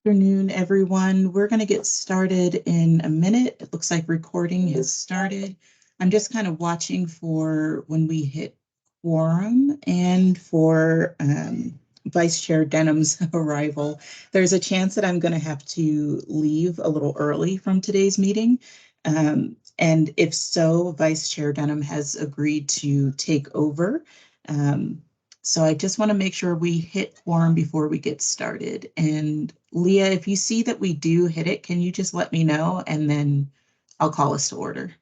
Afternoon, everyone. We're going to get started in a minute. It looks like recording has started. I'm just kind of watching for when we hit quorum and for Vice Chair Denham's arrival. There's a chance that I'm going to have to leave a little early from today's meeting. And if so, Vice Chair Denham has agreed to take over. So I just want to make sure we hit quorum before we get started. And Leah, if you see that we do hit it, can you just let me know and then I'll call us to order.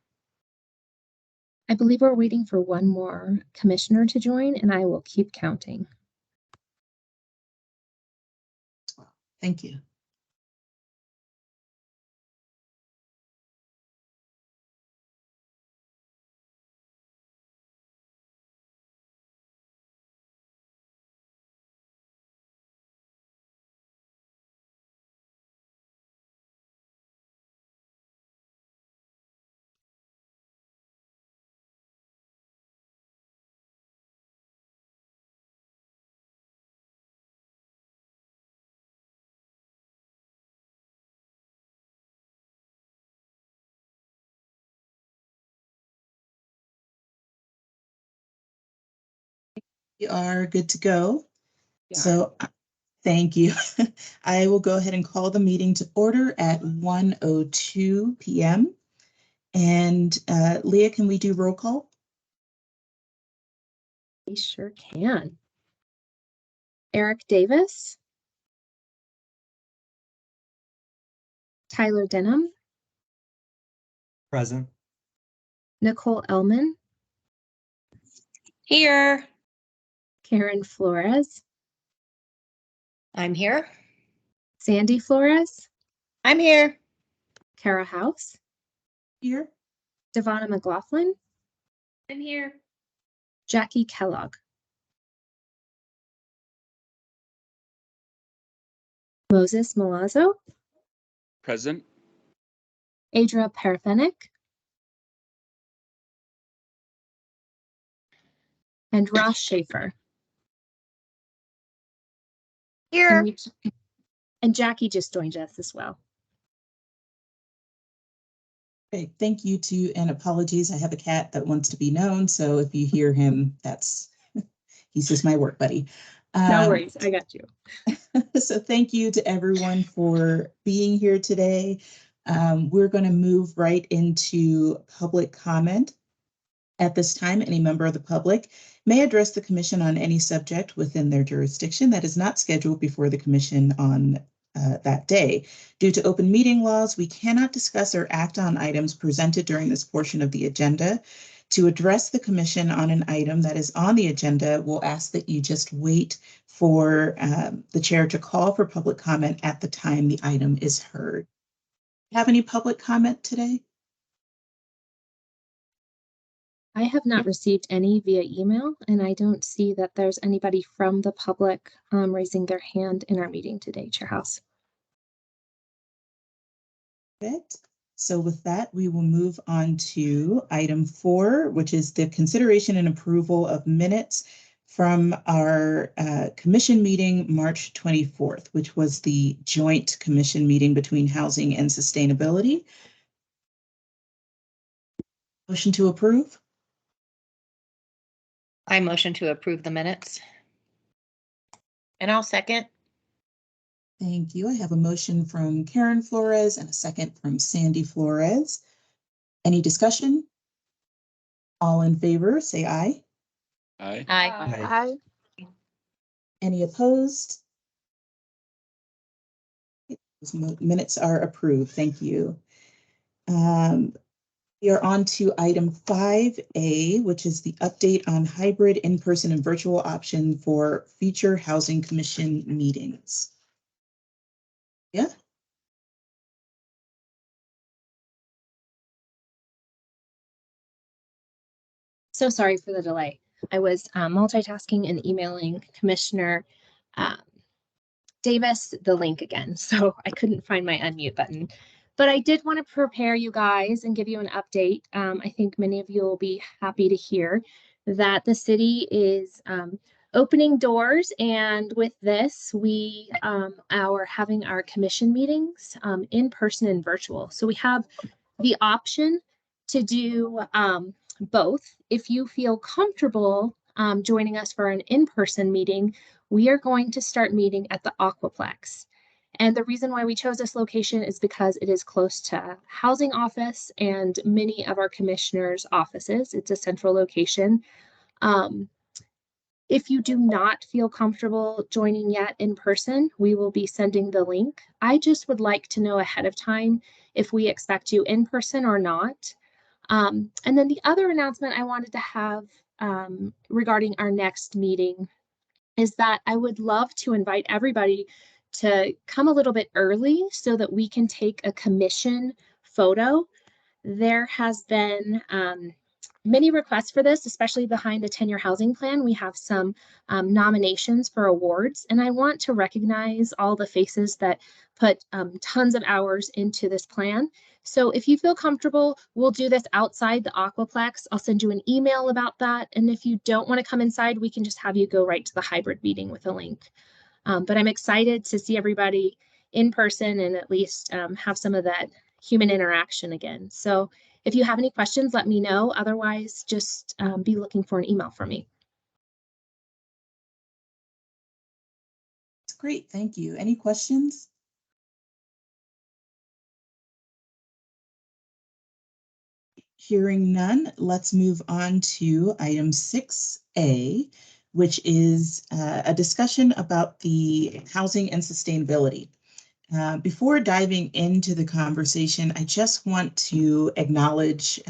I believe we're waiting for one more commissioner to join, and I will keep counting. Thank you. We are good to go. So thank you. I will go ahead and call the meeting to order at 1:02 p.m. And Leah, can we do roll call? We sure can. Eric Davis. Tyler Denham. Present. Nicole Ellman. Here. Karen Flores. I'm here. Sandy Flores. I'm here. Kara House. Here. Devonna McLaughlin. I'm here. Jackie Kellogg. Moses Milazzo. Present. Adra Parafenic. And Ross Schaefer. Here. And Jackie just joined us as well. Okay, thank you to, and apologies, I have a cat that wants to be known, so if you hear him, he's just my work buddy. No worries, I got you. So thank you to everyone for being here today. We're going to move right into public comment. At this time, any member of the public may address the commission on any subject within their jurisdiction that is not scheduled before the commission on that day. Due to open meeting laws, we cannot discuss or act on items presented during this portion of the agenda. To address the commission on an item that is on the agenda, we'll ask that you just wait for the chair to call for public comment at the time the item is heard. Have any public comment today? I have not received any via email, and I don't see that there's anybody from the public raising their hand in our meeting today, Chairhouse. Good. So with that, we will move on to item 4, which is the consideration and approval of minutes from our commission meeting March 24th, which was the joint commission meeting between Housing and Sustainability. Motion to approve? I motion to approve the minutes. And I'll second. Thank you. I have a motion from Karen Flores and a second from Sandy Flores. Any discussion? All in favor, say aye. Aye. Aye. Aye. Any opposed? Those minutes are approved. Thank you. We are on to item 5A, which is the update on hybrid in-person and virtual option for future Housing Commission meetings. Yeah. So sorry for the delay. I was multitasking and emailing Commissioner Davis the link again, so I couldn't find my unmute button. But I did want to prepare you guys and give you an update. I think many of you will be happy to hear that the city is opening doors, and with this, we are having our commission meetings in person and virtual. So we have the option to do both. If you feel comfortable joining us for an in-person meeting, we are going to start meeting at the Aquaplex. And the reason why we chose this location is because it is close to housing office and many of our commissioners' offices. It's a central location. If you do not feel comfortable joining yet in person, we will be sending the link. I just would like to know ahead of time if we expect you in person or not. And then the other announcement I wanted to have regarding our next meeting is that I would love to invite everybody to come a little bit early so that we can take a commission photo. There has been many requests for this, especially behind the 10-year housing plan. We have some nominations for awards, and I want to recognize all the faces that put tons of hours into this plan. So if you feel comfortable, we'll do this outside the Aquaplex. I'll send you an email about that. And if you don't want to come inside, we can just have you go right to the hybrid meeting with a link. But I'm excited to see everybody in person and at least have some of that human interaction again. So if you have any questions, let me know. Otherwise, just be looking for an email from me. That's great. Thank you. Any questions? Hearing none, let's move on to item 6A, which is a discussion about the housing and sustainability. Before diving into the conversation, I just want to acknowledge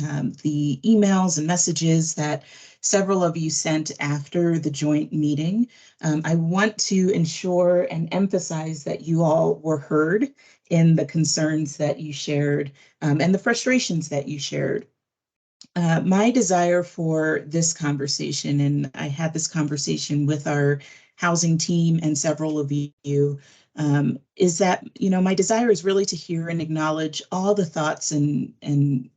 the emails and messages that several of you sent after the joint meeting. I want to ensure and emphasize that you all were heard in the concerns that you shared and the frustrations that you shared. My desire for this conversation, and I had this conversation with our housing team and several of you, is that, my desire is really to hear and acknowledge all the thoughts and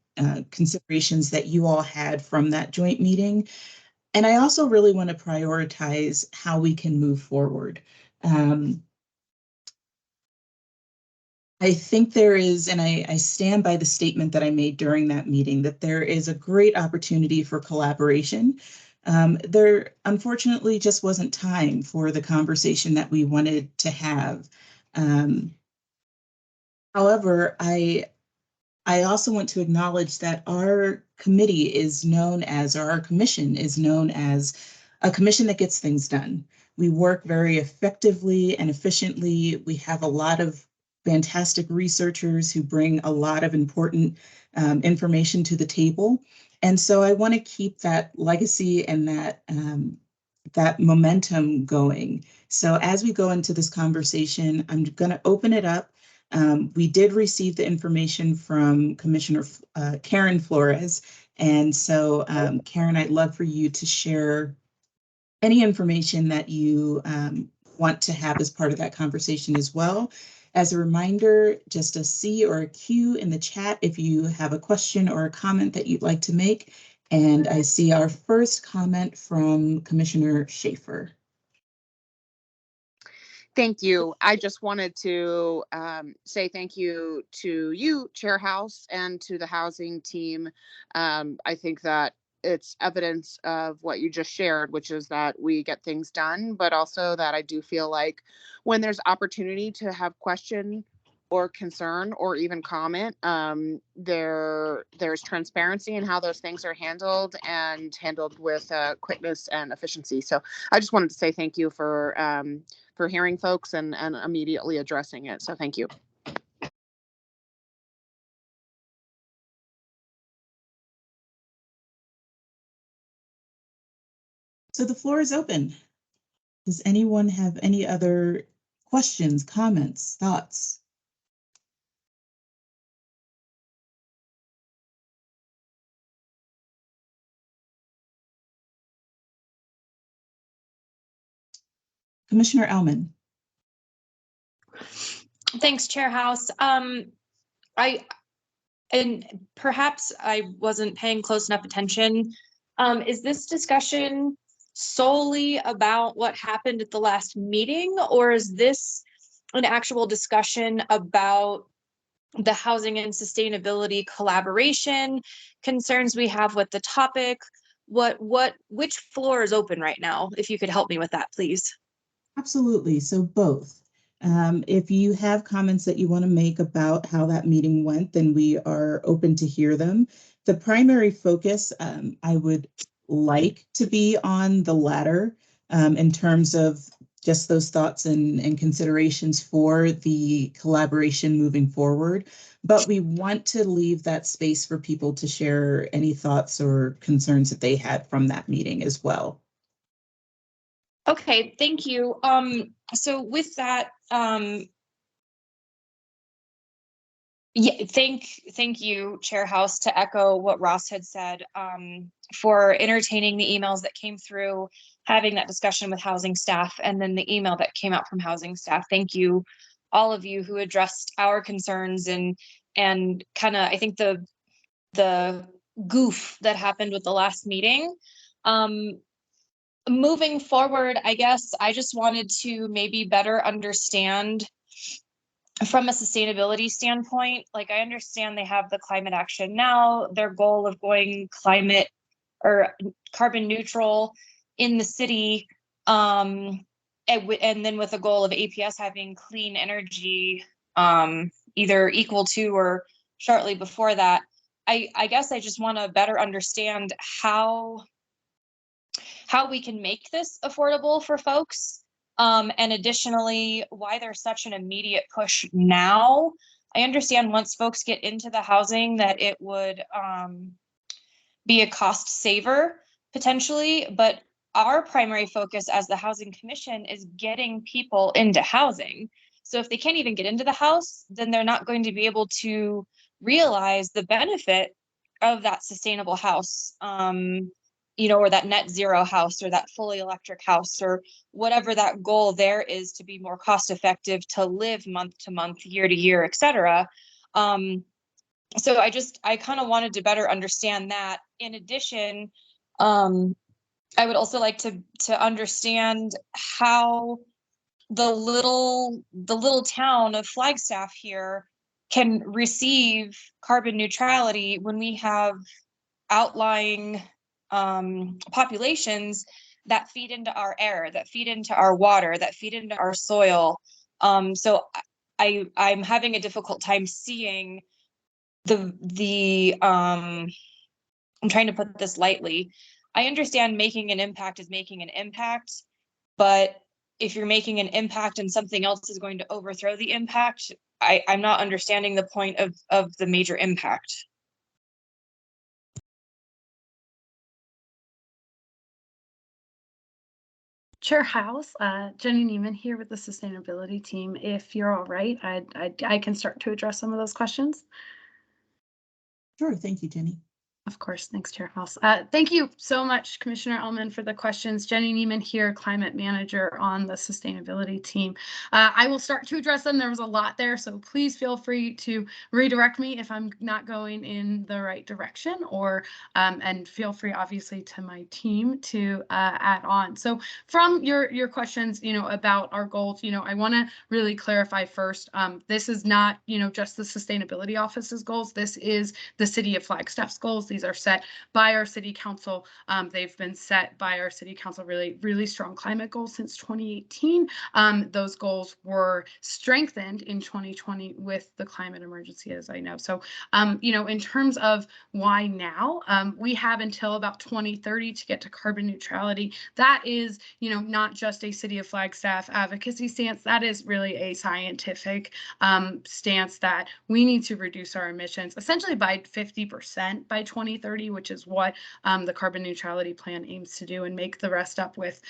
considerations that you all had from that joint meeting. And I also really want to prioritize how we can move forward. I think there is, and I stand by the statement that I made during that meeting, that there is a great opportunity for collaboration. There unfortunately just wasn't time for the conversation that we wanted to have. However, I also want to acknowledge that our committee is known as, or our commission is known as, a commission that gets things done. We work very effectively and efficiently. We have a lot of fantastic researchers who bring a lot of important information to the table. And so I want to keep that legacy and that momentum going. So as we go into this conversation, I'm going to open it up. We did receive the information from Commissioner Karen Flores. And so Karen, I'd love for you to share any information that you want to have as part of that conversation as well. As a reminder, just a C or a Q in the chat if you have a question or a comment that you'd like to make. And I see our first comment from Commissioner Schaefer. Thank you. I just wanted to say thank you to you, Chair House, and to the housing team. I think that it's evidence of what you just shared, which is that we get things done, but also that I do feel like when there's opportunity to have question or concern or even comment, there's transparency in how those things are handled and handled with quickness and efficiency. So I just wanted to say thank you for hearing folks and immediately addressing it. So thank you. So the floor is open. Does anyone have any other questions, comments, thoughts? Commissioner Elman. Thanks, Chair House. And perhaps I wasn't paying close enough attention. Is this discussion solely about what happened at the last meeting, or is this an actual discussion about the housing and sustainability collaboration concerns we have with the topic? Which floor is open right now? If you could help me with that, please. Absolutely. So both. If you have comments that you want to make about how that meeting went, then we are open to hear them. The primary focus, I would like to be on the latter, in terms of just those thoughts and considerations for the collaboration moving forward. But we want to leave that space for people to share any thoughts or concerns that they had from that meeting as well. Okay, thank you. So with that, yeah, thank you, Chair House, to echo what Ross had said, for entertaining the emails that came through, having that discussion with housing staff, and then the email that came out from housing staff. Thank you, all of you who addressed our concerns and kind of, I think, the goof that happened with the last meeting. Moving forward, I guess I just wanted to maybe better understand from a sustainability standpoint. Like, I understand they have the climate action now, their goal of going climate or carbon neutral in the city, and then with a goal of APS having clean energy, either equal to or shortly before that. I guess I just want to better understand how we can make this affordable for folks. And additionally, why there's such an immediate push now. I understand once folks get into the housing that it would be a cost saver potentially, but our primary focus as the Housing Commission is getting people into housing. So if they can't even get into the house, then they're not going to be able to realize the benefit of that sustainable house, or that net zero house, or that fully electric house, or whatever that goal there is to be more cost effective to live month to month, year to year, etc. So I kind of wanted to better understand that. In addition, I would also like to understand how the little town of Flagstaff here can receive carbon neutrality when we have outlying populations that feed into our air, that feed into our water, that feed into our soil. So I'm having a difficult time seeing I'm trying to put this lightly. I understand making an impact is making an impact, but if you're making an impact and something else is going to overthrow the impact, I'm not understanding the point of the major impact. Chair House, Jenny Neiman here with the sustainability team. If you're all right, I can start to address some of those questions. Sure, thank you, Jenny. Of course, thanks, Chair House. Thank you so much, Commissioner Ellman, for the questions. Jenny Neiman here, Climate Manager on the sustainability team. I will start to address them. There was a lot there, so please feel free to redirect me if I'm not going in the right direction, or and feel free, obviously, to my team to add on. So from your questions, about our goals, I want to really clarify first. This is not, just the Sustainability Office's goals. This is the City of Flagstaff's goals. These are set by our city council. They've been set by our city council, really, really strong climate goals since 2018. Those goals were strengthened in 2020 with the climate emergency, as I know. So, in terms of why now, we have until about 2030 to get to carbon neutrality. That is, not just a City of Flagstaff advocacy stance. That is really a scientific stance that we need to reduce our emissions essentially by 50% by 2030, which is what the carbon neutrality plan aims to do, and make the rest up with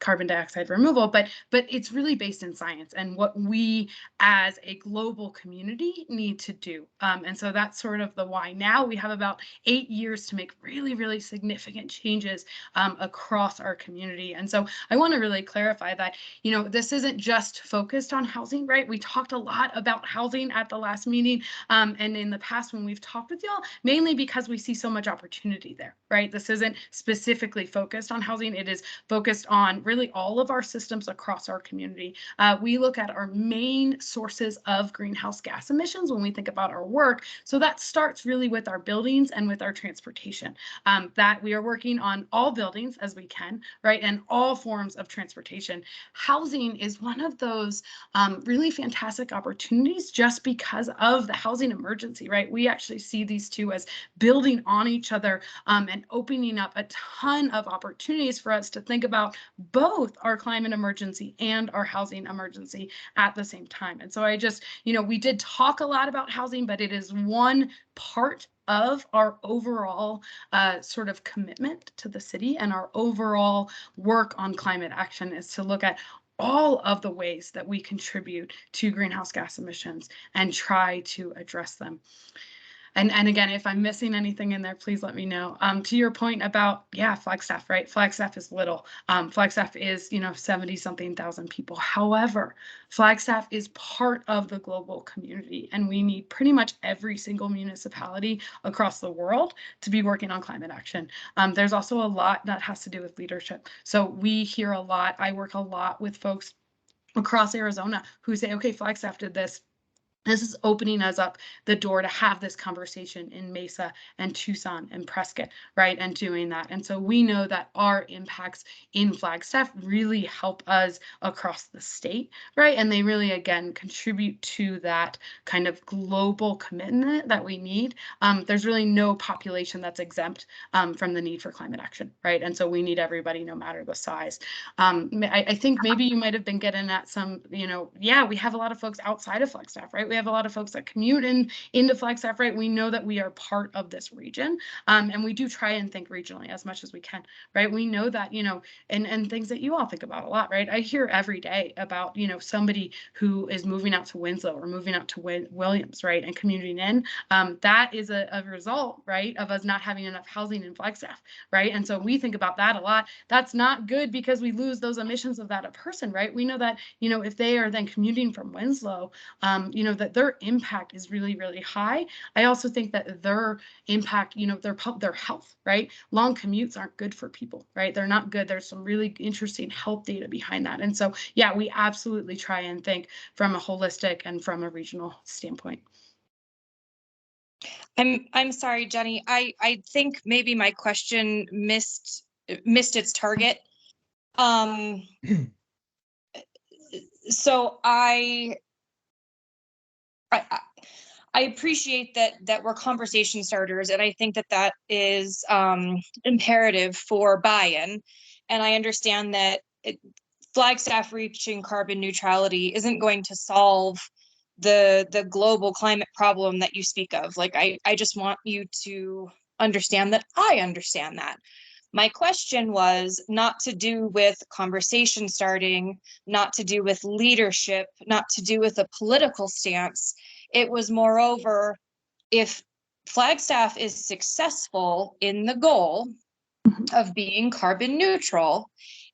carbon dioxide removal, but it's really based in science and what we as a global community need to do. And so that's sort of the why. Now we have about 8 years to make really, really significant changes across our community. And so I want to really clarify that, you know, this isn't just focused on housing, right? We talked a lot about housing at the last meeting and in the past when we've talked with y'all, mainly because we see so much opportunity there, right? This isn't specifically focused on housing. It is focused on really all of our systems across our community. We look at our main sources of greenhouse gas emissions when we think about our work. So that starts really with our buildings and with our transportation. That we are working on all buildings as we can, right? And all forms of transportation. Housing is one of those really fantastic opportunities just because of the housing emergency, right? We actually see these two as building on each other and opening up a ton of opportunities for us to think about both our climate emergency and our housing emergency at the same time. And so I just, you know, we did talk a lot about housing, but it is one part of our overall sort of commitment to the city, and our overall work on climate action is to look at all of the ways that we contribute to greenhouse gas emissions and try to address them. And again, if I'm missing anything in there, please let me know. To your point about, yeah, Flagstaff, right? Flagstaff is little. Flagstaff is, you know, 70-something thousand people. However, Flagstaff is part of the global community, and we need pretty much every single municipality across the world to be working on climate action. There's also a lot that has to do with leadership. So we hear a lot. I work a lot with folks across Arizona who say, okay, Flagstaff did this. This is opening us up the door to have this conversation in Mesa and Tucson and Prescott, right? And doing that. And so we know that our impacts in Flagstaff really help us across the state, right? And they really, again, contribute to that kind of global commitment that we need. There's really no population that's exempt from the need for climate action, right? And so we need everybody, no matter the size. I think maybe you might have been getting at some, you know, yeah, we have a lot of folks outside of Flagstaff, right? We have a lot of folks that commute into Flagstaff, right? We know that we are part of this region, and we do try and think regionally as much as we can, right? We know that, you know, and things that you all think about a lot, right? I hear every day about, you know, somebody who is moving out to Winslow or moving out to Williams, right? And commuting in. That is a result, right, of us not having enough housing in Flagstaff, right? And so we think about that a lot. That's not good because we lose those emissions of that a person, right? We know that, you know, if they are then commuting from Winslow, you know, that their impact is really, really high. I also think that their impact, you know, their health, right? Long commutes aren't good for people, right? They're not good. There's some really interesting health data behind that. And so, yeah, we absolutely try and think from a holistic and from a regional standpoint. I'm sorry, Jenny. I think maybe my question missed its target. So I appreciate that we're conversation starters, and I think that is imperative for buy-in. And I understand that Flagstaff reaching carbon neutrality isn't going to solve the global climate problem that you speak of. Like, I just want you to understand that I understand that. My question was not to do with conversation starting, not to do with leadership, not to do with a political stance. It was, moreover, if Flagstaff is successful in the goal of being carbon neutral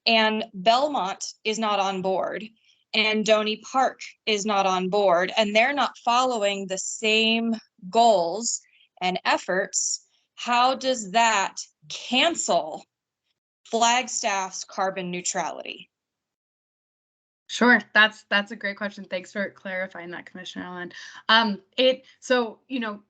and Belmont is not on board and Donny Park is not on board and they're not following the same goals and efforts, how does that cancel Flagstaff's carbon neutrality? Sure, that's a great question. Thanks for clarifying that, Commissioner Allen. So, you know,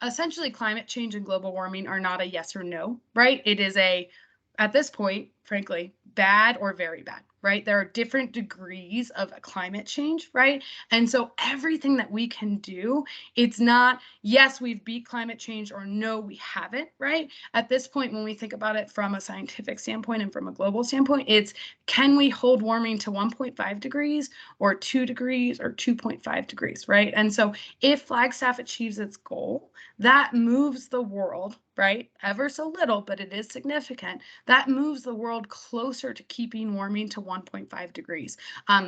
essentially climate change and global warming are not a yes or no, right? It is at this point, frankly, bad or very bad, right? There are different degrees of climate change, right? And so everything that we can do, it's not, yes, we've beat climate change or no, we haven't, right? At this point, when we think about it from a scientific standpoint and from a global standpoint, it's, can we hold warming to 1.5 degrees or 2 degrees or 2.5 degrees, right? And so if Flagstaff achieves its goal, that moves the world, right? Ever so little, but it is significant. That moves the world world closer to keeping warming to 1.5 degrees,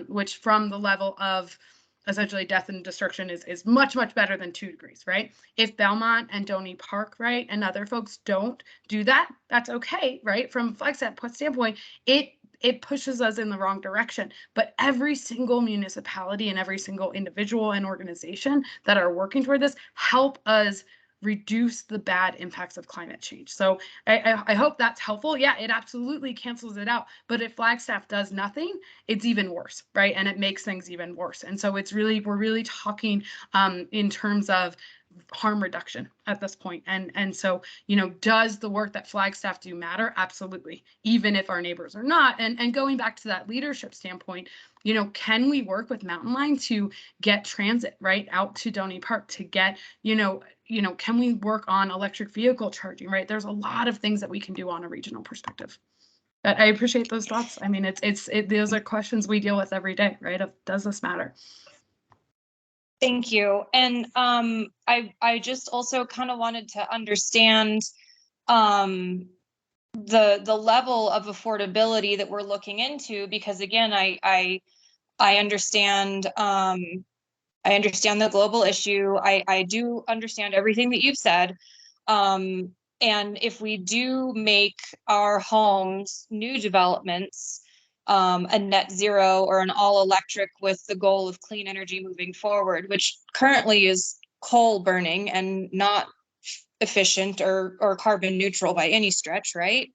which from the level of essentially death and destruction is much, much better than 2 degrees, right? If Belmont and Donny Park, right, and other folks don't do that, that's okay, right? From Flagstaff standpoint, it pushes us in the wrong direction. But every single municipality and every single individual and organization that are working toward this help us reduce the bad impacts of climate change. So I hope that's helpful. Yeah, it absolutely cancels it out. But if Flagstaff does nothing, it's even worse, right? And it makes things even worse. And so we're really talking in terms of harm reduction at this point. And so, you know, does the work that Flagstaff do matter? Absolutely, even if our neighbors are not. And going back to that leadership standpoint, you know, can we work with Mountain Line to get transit right out to Donny Park, to get, you know, can we work on electric vehicle charging, right? There's a lot of things that we can do on a regional perspective. But I appreciate those thoughts. I mean, those are questions we deal with every day, right? Of does this matter? Thank you. And I just also kind of wanted to understand the level of affordability that we're looking into, because again, I understand I understand the global issue. I do understand everything that you've said. And if we do make our homes new developments a net zero or an all electric with the goal of clean energy moving forward, which currently is coal burning and not efficient or carbon neutral by any stretch, right?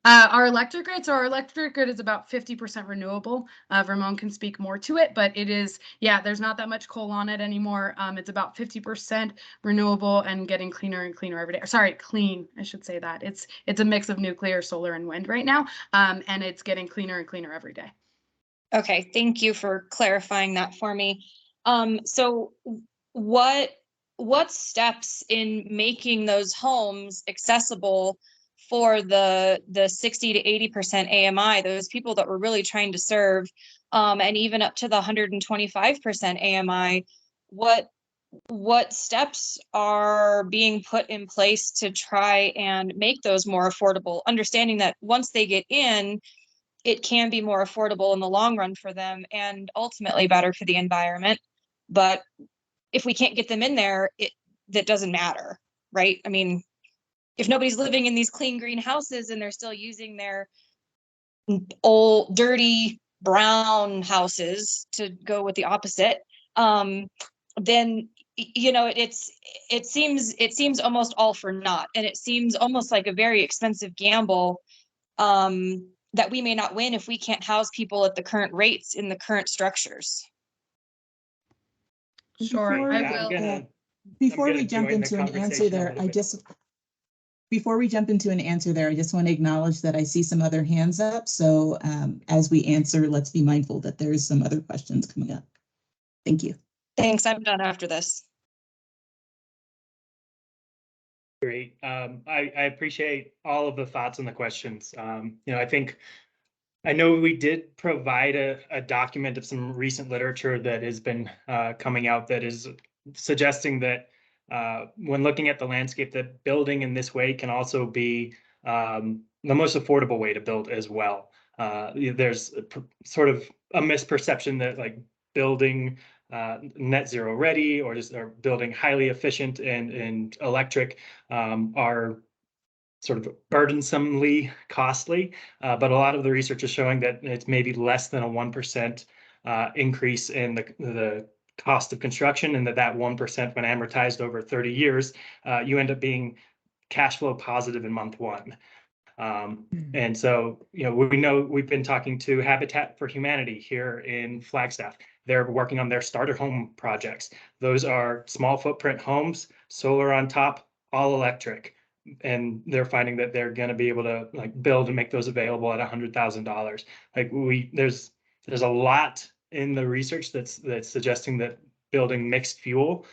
Our electric grid is about 50% renewable. Ramon can speak more to it, but it is, yeah, there's not that much coal on it anymore. It's about 50% renewable and getting cleaner and cleaner every day. Sorry, clean, I should say that. It's a mix of nuclear, solar, and wind right now, and it's getting cleaner and cleaner every day. Okay, thank you for clarifying that for me. So what steps in making those homes accessible for the 60 to 80% AMI, those people that we're really trying to serve, and even up to the 125% AMI, what steps are being put in place to try and make those more affordable, understanding that once they get in, it can be more affordable in the long run for them and ultimately better for the environment. But if we can't get them in there, that doesn't matter, right? I mean, if nobody's living in these clean green houses and they're still using their old dirty brown houses, to go with the opposite, then you know it seems almost all for naught, and it seems almost like a very expensive gamble that we may not win if we can't house people at the current rates in the current structures. Sure, I will. Before we jump into an answer there, before we jump into an answer there, I just want to acknowledge that I see some other hands up. So as we answer, let's be mindful that there's some other questions coming up. Thank you. Thanks, I'm done after this. Great. I appreciate all of the thoughts and the questions. You know, I know we did provide a document of some recent literature that has been coming out that is suggesting that when looking at the landscape, that building in this way can also be the most affordable way to build as well. There's sort of a misperception that like building net zero ready or building highly efficient and electric are sort of burdensomely costly, but a lot of the research is showing that it's maybe less than a 1% increase in the cost of construction, and that 1%, when amortized over 30 years, you end up being cash flow positive in month one. And so, you know, we know we've been talking to Habitat for Humanity here in Flagstaff. They're working on their starter home projects. Those are small footprint homes, solar on top, all electric. And they're finding that they're going to be able to like build and make those available at $100,000. Like there's a lot in the research that's suggesting that building mixed fuel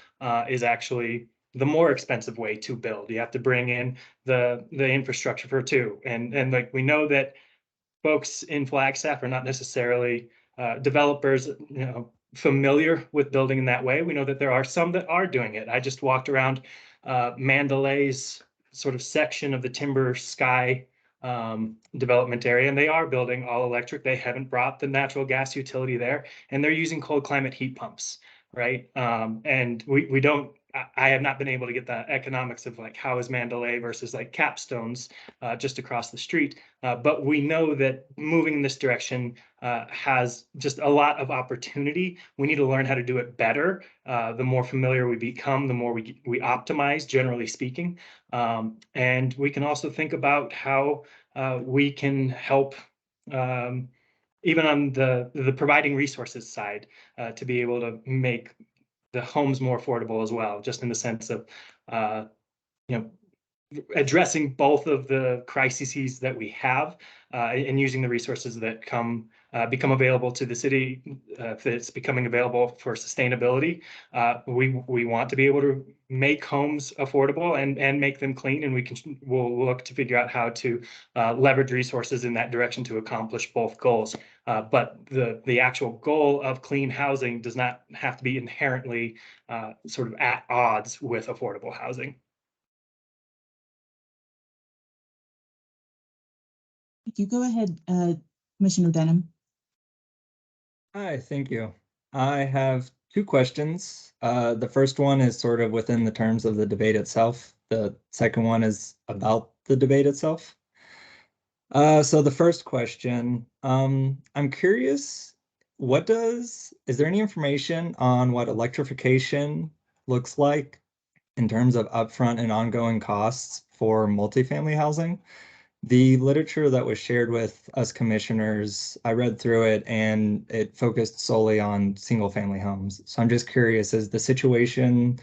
is actually the more expensive way to build. You have to bring in the infrastructure for two, and like we know that folks in Flagstaff are not necessarily developers, you know, familiar with building in that way. We know that there are some that are doing it. I just walked around Mandalay's sort of section of the Timber Sky development area, and they are building all electric. They haven't brought the natural gas utility there, and they're using cold climate heat pumps, right? And we don't. I have not been able to get the economics of like how is Mandalay versus like Capstones just across the street. But we know that moving in this direction has just a lot of opportunity. We need to learn how to do it better. The more familiar we become, the more we optimize, generally speaking. And we can also think about how we can help even on the providing resources side to be able to make the homes more affordable as well, just in the sense of you know, addressing both of the crises that we have and using the resources that become available to the city if it's becoming available for sustainability. We want to be able to make homes affordable and make them clean, and we'll look to figure out how to leverage resources in that direction to accomplish both goals. But the actual goal of clean housing does not have to be inherently sort of at odds with affordable housing. You go ahead, Commissioner Denham. Hi, thank you. I have two questions. The first one is sort of within the terms of the debate itself. The second one is about the debate itself. So the first question, I'm curious, is there any information on what electrification looks like in terms of upfront and ongoing costs for multifamily housing? The literature that was shared with us commissioners, I read through it and it focused solely on single family homes. So I'm just curious, is the situation,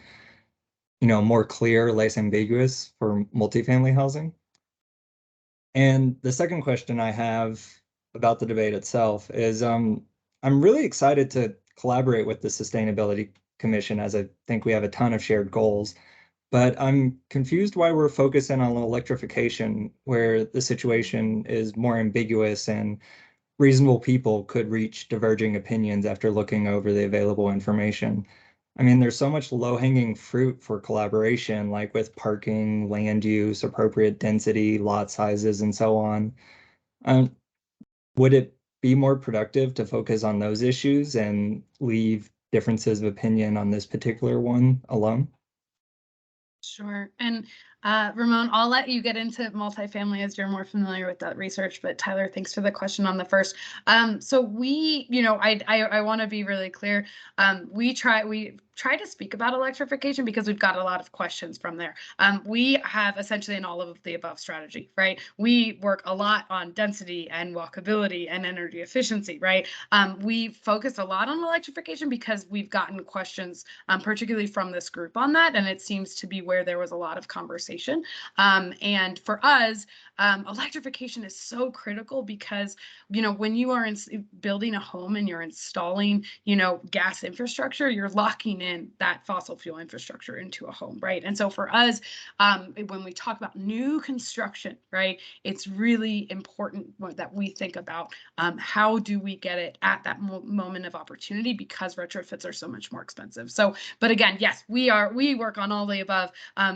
more clear, less ambiguous for multifamily housing? And the second question I have about the debate itself is I'm really excited to collaborate with the Sustainability Commission, as I think we have a ton of shared goals. But I'm confused why we're focusing on electrification, where the situation is more ambiguous and reasonable people could reach diverging opinions after looking over the available information. I mean, there's so much low-hanging fruit for collaboration, like with parking, land use, appropriate density, lot sizes, and so on. Would it be more productive to focus on those issues and leave differences of opinion on this particular one alone? Sure. And Ramon, I'll let you get into multifamily as you're more familiar with that research, but Tyler, thanks for the question on the first. So we, I want to be really clear. We try to speak about electrification because we've got a lot of questions from there. We have essentially an all of the above strategy, right? We work a lot on density and walkability and energy efficiency, right? We focus a lot on electrification because we've gotten questions, particularly from this group on that, and it seems to be where there was a lot of conversation. And for us, electrification is so critical because, when you are building a home and you're installing, gas infrastructure, you're locking in that fossil fuel infrastructure into a home, right? And so for us, when we talk about new construction, right, it's really important that we think about how do we get it at that moment of opportunity, because retrofits are so much more expensive. So, but again, yes, we work on all the above.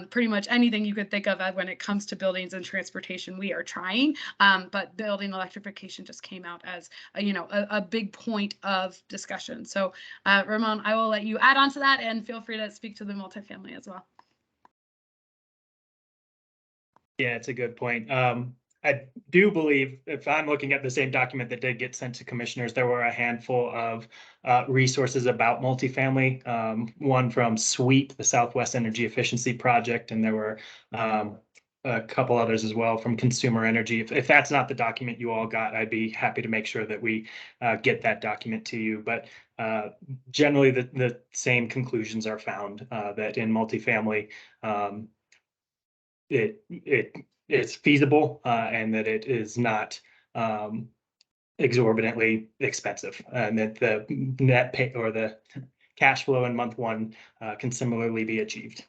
Pretty much anything you could think of when it comes to buildings and transportation, we are trying. But building electrification just came out as a big point of discussion. So Ramon, I will let you add on to that and feel free to speak to the multifamily as well. Yeah, it's a good point. I do believe, if I'm looking at the same document that did get sent to commissioners, there were a handful of resources about multifamily, one from SWEEP, the Southwest Energy Efficiency Project, and there were a couple others as well from Consumer Energy. If that's not the document you all got, I'd be happy to make sure that we get that document to you. But generally, the same conclusions are found that in multifamily, it's feasible and that it is not exorbitantly expensive, and that the net pay or the cash flow in month one can similarly be achieved.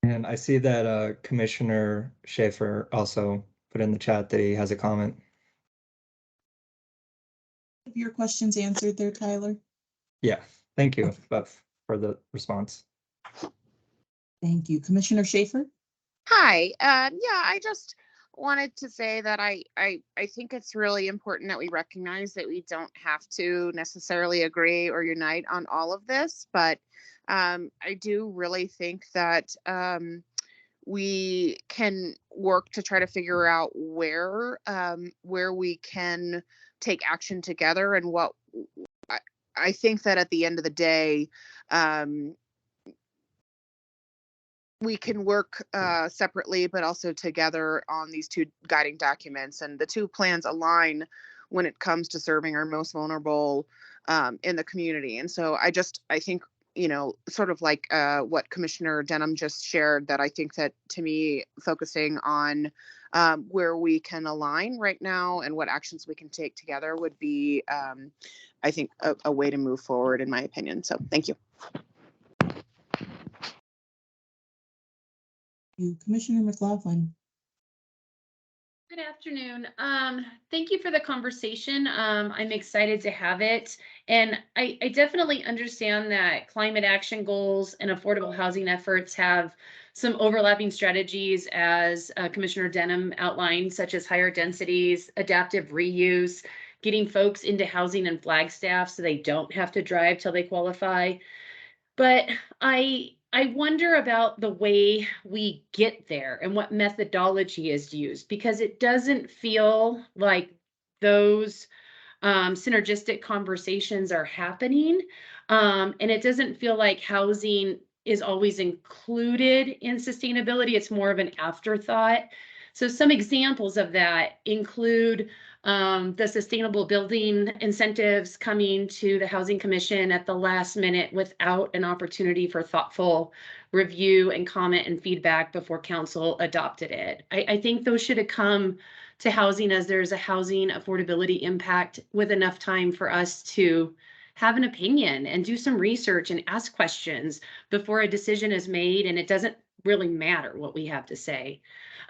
And I see that Commissioner Schaefer also put in the chat that he has a comment. Have your questions answered there, Tyler? Yeah. Thank you, Beth, for the response. Thank you. Commissioner Schaefer? Hi. Yeah, I just wanted to say that I think it's really important that we recognize that we don't have to necessarily agree or unite on all of this, but I do really think that we can work to try to figure out where we can take action together, and what I think that at the end of the day, we can work separately, but also together on these two guiding documents. And the two plans align when it comes to serving our most vulnerable in the community. And so I think, sort of like what Commissioner Denham just shared, that I think that, to me, focusing on where we can align right now and what actions we can take together would be, I think, a way to move forward, in my opinion. So thank you. Commissioner McLaughlin. Good afternoon. Thank you for the conversation. I'm excited to have it. And I definitely understand that climate action goals and affordable housing efforts have some overlapping strategies, as Commissioner Denham outlined, such as higher densities, adaptive reuse, getting folks into housing in Flagstaff so they don't have to drive till they qualify. But I wonder about the way we get there and what methodology is used, because it doesn't feel like those synergistic conversations are happening. And it doesn't feel like housing is always included in sustainability. It's more of an afterthought. So some examples of that include the sustainable building incentives coming to the Housing Commission at the last minute without an opportunity for thoughtful review and comment and feedback before council adopted it. I think those should have come to housing as there's a housing affordability impact, with enough time for us to have an opinion and do some research and ask questions before a decision is made, and it doesn't really matter what we have to say.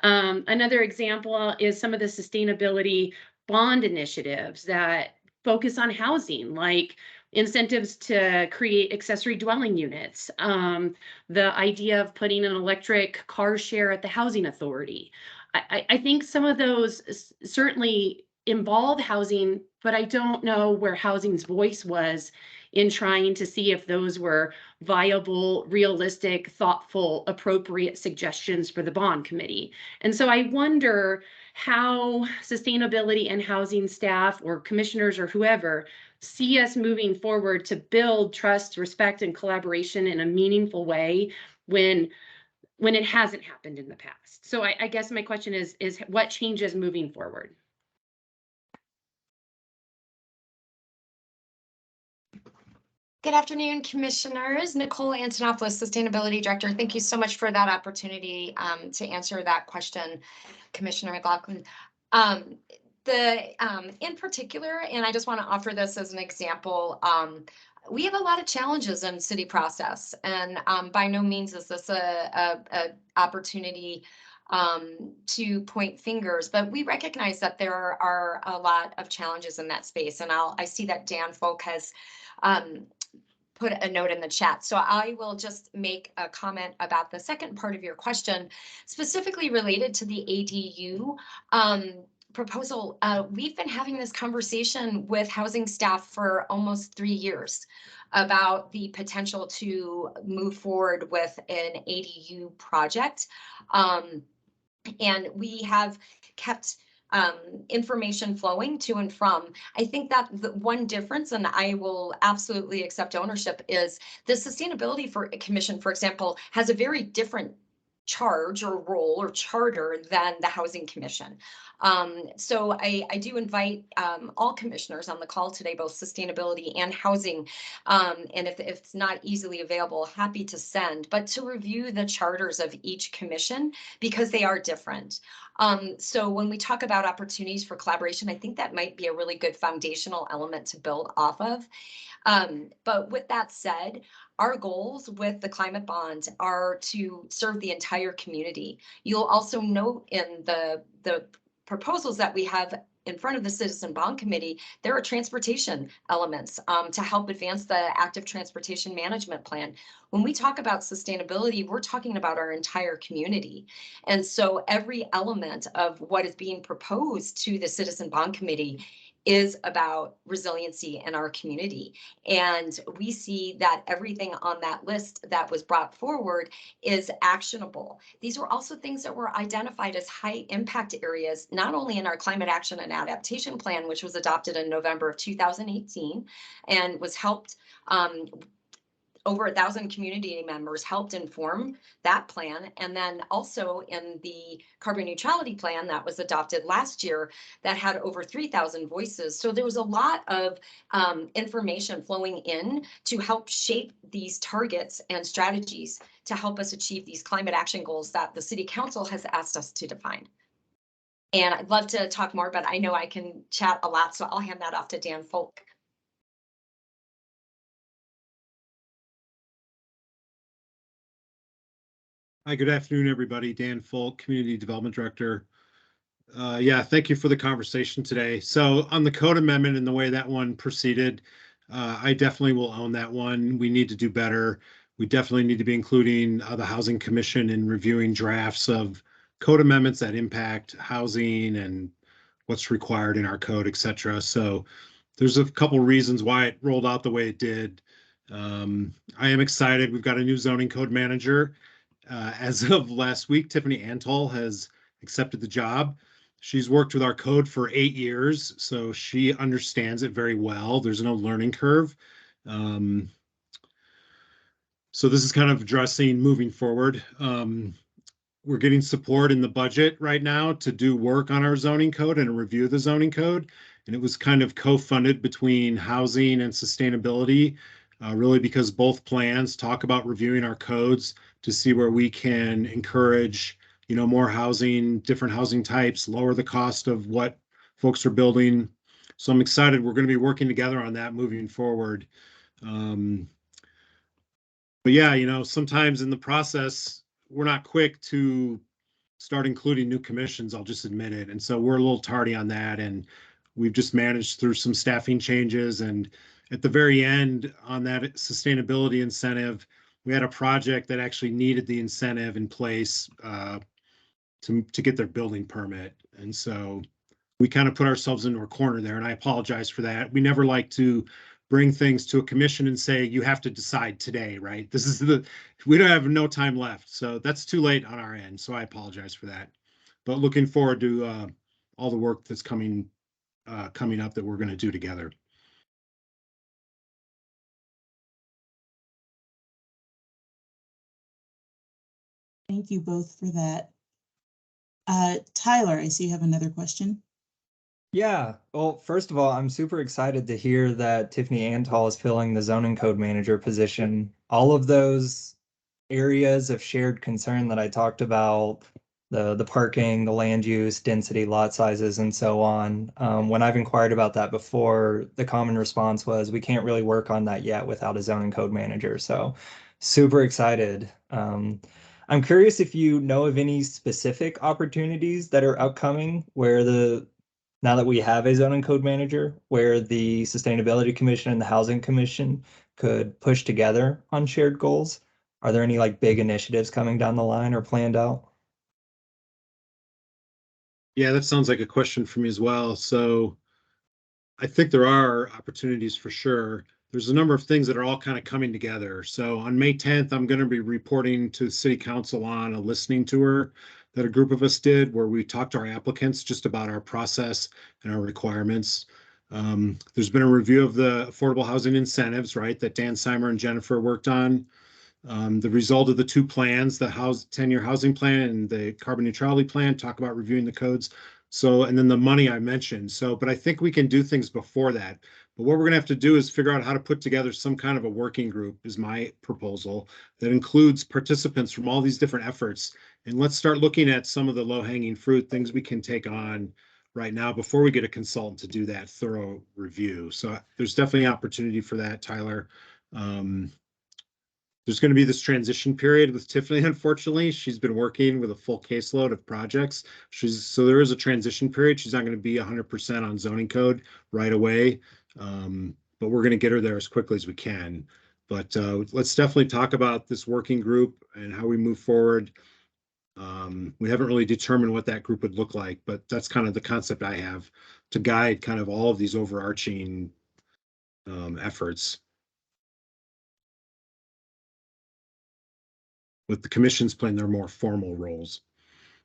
Another example is some of the sustainability bond initiatives that focus on housing, like incentives to create accessory dwelling units, the idea of putting an electric car share at the housing authority. I think some of those certainly involve housing, but I don't know where housing's voice was in trying to see if those were viable, realistic, thoughtful, appropriate suggestions for the bond committee. And so I wonder how sustainability and housing staff or commissioners or whoever see us moving forward to build trust, respect, and collaboration in a meaningful way when it hasn't happened in the past. So I guess my question is what changes moving forward? Good afternoon, commissioners. Nicole Antonopoulos, Sustainability Director. Thank you so much for that opportunity to answer that question, Commissioner McLaughlin. In particular, and I just want to offer this as an example, we have a lot of challenges in city process, and by no means is this a opportunity to point fingers, but we recognize that there are a lot of challenges in that space. And I see that Dan Folk has put a note in the chat. So I will just make a comment about the second part of your question, specifically related to the ADU proposal. We've been having this conversation with housing staff for almost 3 years about the potential to move forward with an ADU project. And we have kept information flowing to and from. I think that the one difference, and I will absolutely accept ownership, is the Sustainability Commission, for example, has a very different charge or role or charter than the Housing Commission. So I do invite all commissioners on the call today, both sustainability and housing, and if it's not easily available, happy to send, but to review the charters of each commission, because they are different. So when we talk about opportunities for collaboration, I think that might be a really good foundational element to build off of. But with that said, our goals with the climate bond are to serve the entire community. You'll also note in the proposals that we have in front of the Citizen Bond Committee, there are transportation elements to help advance the active transportation management plan. When we talk about sustainability, we're talking about our entire community. And so every element of what is being proposed to the Citizen Bond Committee is about resiliency in our community. And we see that everything on that list that was brought forward is actionable. These were also things that were identified as high impact areas, not only in our climate action and adaptation plan, which was adopted in November of 2018 and was helped over 1,000 community members helped inform that plan. And then also in the carbon neutrality plan that was adopted last year that had over 3,000 voices. So there was a lot of information flowing in to help shape these targets and strategies to help us achieve these climate action goals that the City Council has asked us to define. And I'd love to talk more, but I know I can chat a lot, so I'll hand that off to Dan Folk. Hi, good afternoon, everybody. Dan Folk, Community Development Director. Yeah, thank you for the conversation today. So on the code amendment and the way that one proceeded, I definitely will own that one. We need to do better. We definitely need to be including the Housing Commission in reviewing drafts of code amendments that impact housing and what's required in our code, et cetera. So there's a couple reasons why it rolled out the way it did. I am excited. We've got a new zoning code manager. As of last week, Tiffany Antol has accepted the job. She's worked with our code for 8 years, so she understands it very well. There's no learning curve. So this is kind of addressing moving forward. We're getting support in the budget right now to do work on our zoning code and a review of the zoning code. And it was kind of co-funded between housing and sustainability, really because both plans talk about reviewing our codes to see where we can encourage, more housing, different housing types, lower the cost of what folks are building. So I'm excited. We're going to be working together on that moving forward. But yeah, sometimes in the process, we're not quick to start including new commissions. I'll just admit it. And so we're a little tardy on that. And we've just managed through some staffing changes. And at the very end on that sustainability incentive, we had a project that actually needed the incentive in place to get their building permit. And so we kind of put ourselves into a corner there, and I apologize for that. We never like to bring things to a commission and say, you have to decide today, right? We don't have no time left. So that's too late on our end. So I apologize for that. But looking forward to all the work that's coming up that we're going to do together. Thank you both for that. Tyler, I see you have another question. Yeah, well, first of all, I'm super excited to hear that Tiffany Antol is filling the zoning code manager position. All of those areas of shared concern that I talked about, the parking, the land use, density, lot sizes, and so on. When I've inquired about that before, the common response was, we can't really work on that yet without a zoning code manager. So super excited. I'm curious if you know of any specific opportunities that are upcoming where now that we have a zoning code manager, where the Sustainability Commission and the Housing Commission could push together on shared goals. Are there any big initiatives coming down the line or planned out? Yeah, that sounds like a question for me as well. So I think there are opportunities for sure. There's a number of things that are all kind of coming together. So on May 10th, I'm going to be reporting to the City Council on a listening tour that a group of us did where we talked to our applicants just about our process and our requirements. There's been a review of the affordable housing incentives, right, that Dan Simer and Jennifer worked on. The result of the two plans, the 10-year housing plan and the carbon neutrality plan, talk about reviewing the codes. So, and then the money I mentioned. So, but I think we can do things before that. But what we're going to have to do is figure out how to put together some kind of a working group is my proposal that includes participants from all these different efforts. And let's start looking at some of the low-hanging fruit, things we can take on right now before we get a consultant to do that thorough review. So there's definitely opportunity for that, Tyler. there's going to be this transition period with Tiffany. Unfortunately, she's been working with a full caseload of projects. So there is a transition period. She's not going to be 100% on zoning code right away, but we're going to get her there as quickly as we can. But let's definitely talk about this working group and how we move forward. We haven't really determined what that group would look like, but that's kind of the concept I have to guide kind of all of these overarching efforts. With the commissions playing their more formal roles.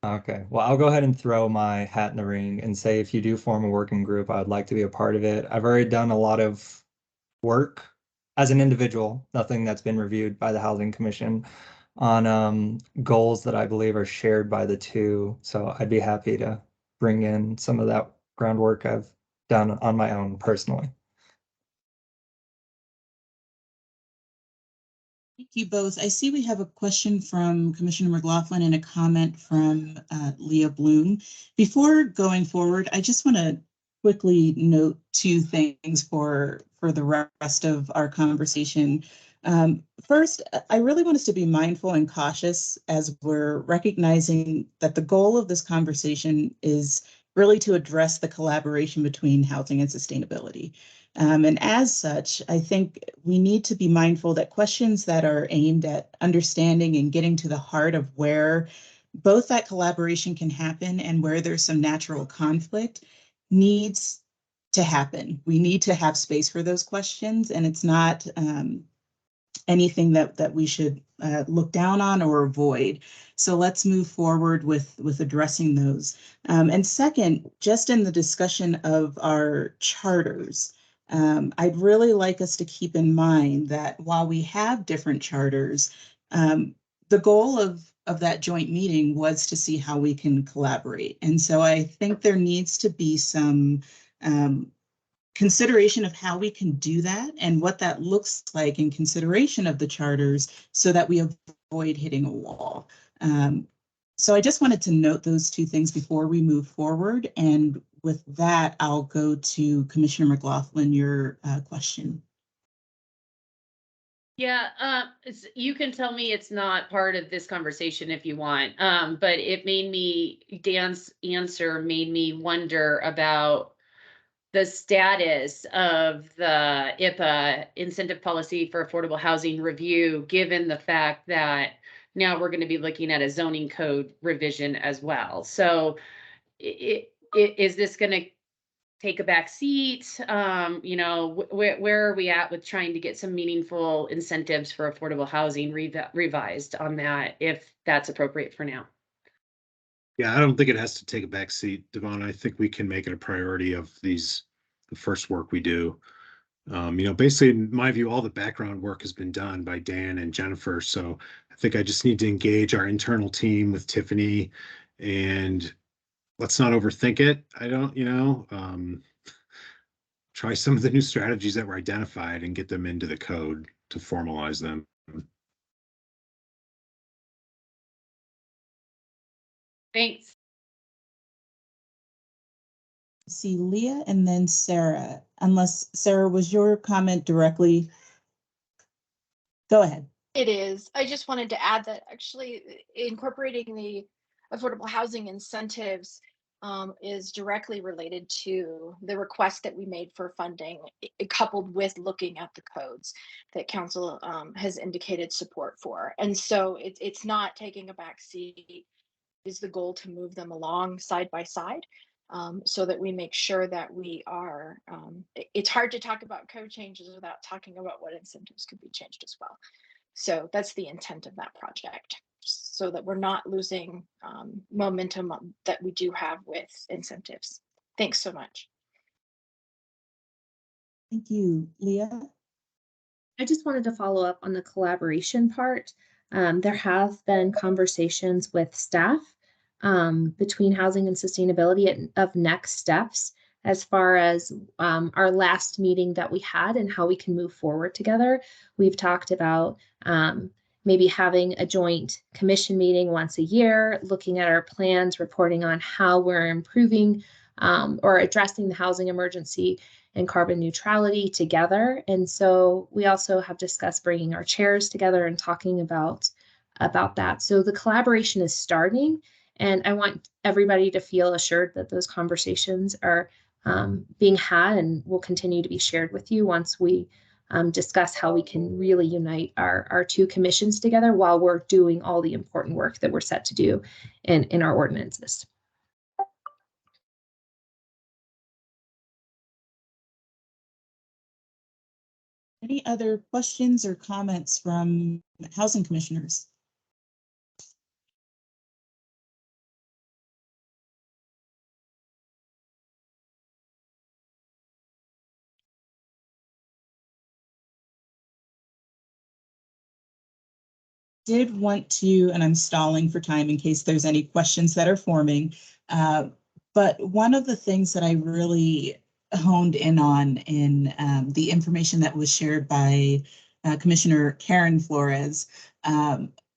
Okay, well, I'll go ahead and throw my hat in the ring and say if you do form a working group, I'd like to be a part of it. I've already done a lot of work as an individual, nothing that's been reviewed by the Housing Commission on goals that I believe are shared by the two. So I'd be happy to bring in some of that groundwork I've done on my own personally. Thank you both. I see we have a question from Commissioner McLaughlin and a comment from Leah Bloom. Before going forward, I just want to quickly note two things for the rest of our conversation. First, I really want us to be mindful and cautious as we're recognizing that the goal of this conversation is really to address the collaboration between housing and sustainability. And as such, I think we need to be mindful that questions that are aimed at understanding and getting to the heart of where both that collaboration can happen and where there's some natural conflict needs to happen. We need to have space for those questions, and it's not anything that we should look down on or avoid. So let's move forward with addressing those. And second, just in the discussion of our charters, I'd really like us to keep in mind that while we have different charters, the goal of that joint meeting was to see how we can collaborate. And so I think there needs to be some consideration of how we can do that and what that looks like in consideration of the charters so that we avoid hitting a wall. So I just wanted to note those two things before we move forward. And with that, I'll go to Commissioner McLaughlin, your question. Yeah, you can tell me it's not part of this conversation if you want, but Dan's answer made me wonder about the status of the IPA incentive policy for affordable housing review, given the fact that now we're going to be looking at a zoning code revision as well. So is this going to take a back seat? Where are we at with trying to get some meaningful incentives for affordable housing revised on that, if that's appropriate for now? Yeah, I don't think it has to take a back seat, Devon. I think we can make it a priority of the first work we do. Basically, in my view, all the background work has been done by Dan and Jennifer. So I think I just need to engage our internal team with Tiffany, and let's not overthink it. Try some of the new strategies that were identified and get them into the code to formalize them. Thanks. See Leah and then Sarah, unless Sarah, was your comment directly? Go ahead. It is. I just wanted to add that actually incorporating the affordable housing incentives is directly related to the request that we made for funding, coupled with looking at the codes that council has indicated support for. And so it's not taking a back seat. Is the goal to move them along side by side, so that we make sure that we are, it's hard to talk about code changes without talking about what incentives could be changed as well. So that's the intent of that project, so that we're not losing momentum that we do have with incentives. Thanks so much. Thank you, Leah. I just wanted to follow up on the collaboration part. There have been conversations with staff between housing and sustainability of next steps as far as our last meeting that we had and how we can move forward together. We've talked about maybe having a joint commission meeting once a year, looking at our plans, reporting on how we're improving or addressing the housing emergency and carbon neutrality together. And so we also have discussed bringing our chairs together and talking about that. So the collaboration is starting, and I want everybody to feel assured that those conversations are being had and will continue to be shared with you once we discuss how we can really unite our two commissions together while we're doing all the important work that we're set to do in our ordinances. Any other questions or comments from housing commissioners? Did want to, and I'm stalling for time in case there's any questions that are forming, but one of the things that I really honed in on in the information that was shared by Commissioner Karen Flores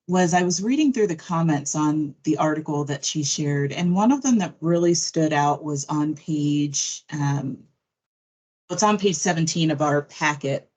was I was reading through the comments on the article that she shared, and one of them that really stood out was on page, it's on page 17 of our packet.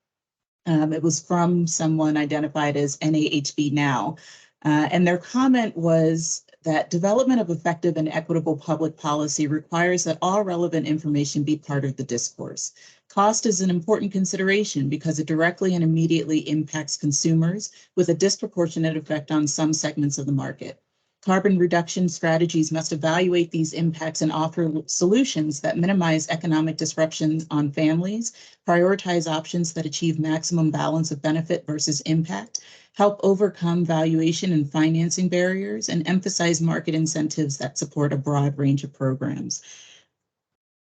It was from someone identified as NAHB Now, and their comment was that development of effective and equitable public policy requires that all relevant information be part of the discourse. Cost is an important consideration because it directly and immediately impacts consumers with a disproportionate effect on some segments of the market. Carbon reduction strategies must evaluate these impacts and offer solutions that minimize economic disruption on families, prioritize options that achieve maximum balance of benefit versus impact, help overcome valuation and financing barriers, and emphasize market incentives that support a broad range of programs.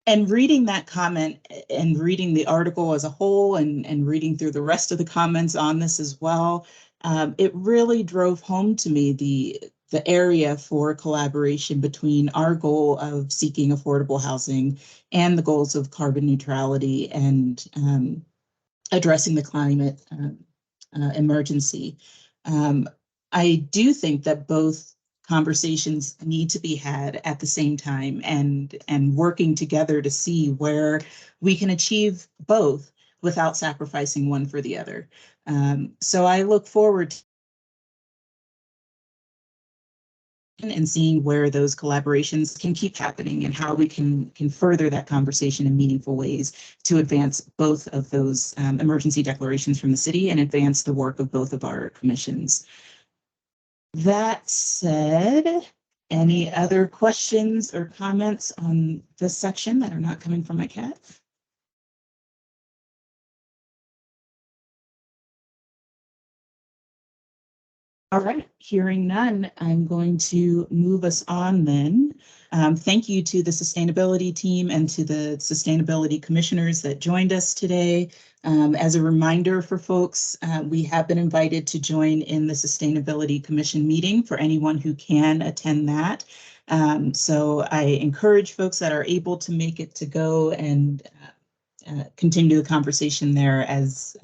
And reading that comment and reading the article as a whole and reading through the rest of the comments on this as well, it really drove home to me the area for collaboration between our goal of seeking affordable housing and the goals of carbon neutrality and addressing the climate emergency. I do think that both conversations need to be had at the same time and working together to see where we can achieve both without sacrificing one for the other. So I look forward to and seeing where those collaborations can keep happening and how we can further that conversation in meaningful ways to advance both of those emergency declarations from the city and advance the work of both of our commissions. That said, any other questions or comments on this section that are not coming from my cat? All right, hearing none, I'm going to move us on then. Thank you to the sustainability team and to the sustainability commissioners that joined us today. As a reminder for folks, we have been invited to join in the Sustainability Commission meeting for anyone who can attend that. So I encourage folks that are able to make it to go and continue the conversation there as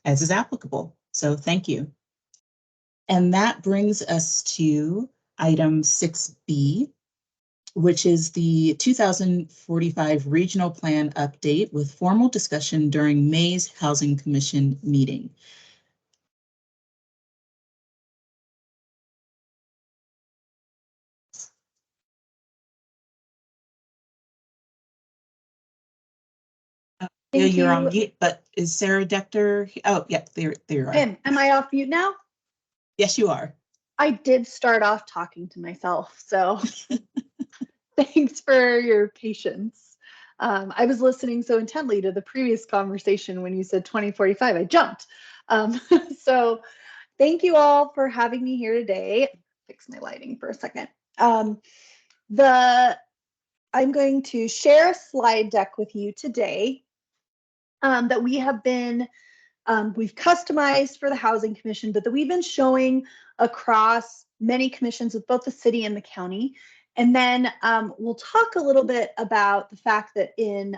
is applicable. So thank you. And that brings us to item 6B, which is the 2045 Regional Plan Update with formal discussion during May's Housing Commission meeting. You're on mute, but is Sarah Dector? Oh, yeah, there you are. Am I off mute now? Yes, you are. I did start off talking to myself, so thanks for your patience. I was listening so intently to the previous conversation when you said 2045, I jumped. So thank you all for having me here today. Fix my lighting for a second. I'm going to share a slide deck with you today that we have been we've customized for the Housing Commission, but that we've been showing across many commissions with both the city and the county. And then we'll talk a little bit about the fact that in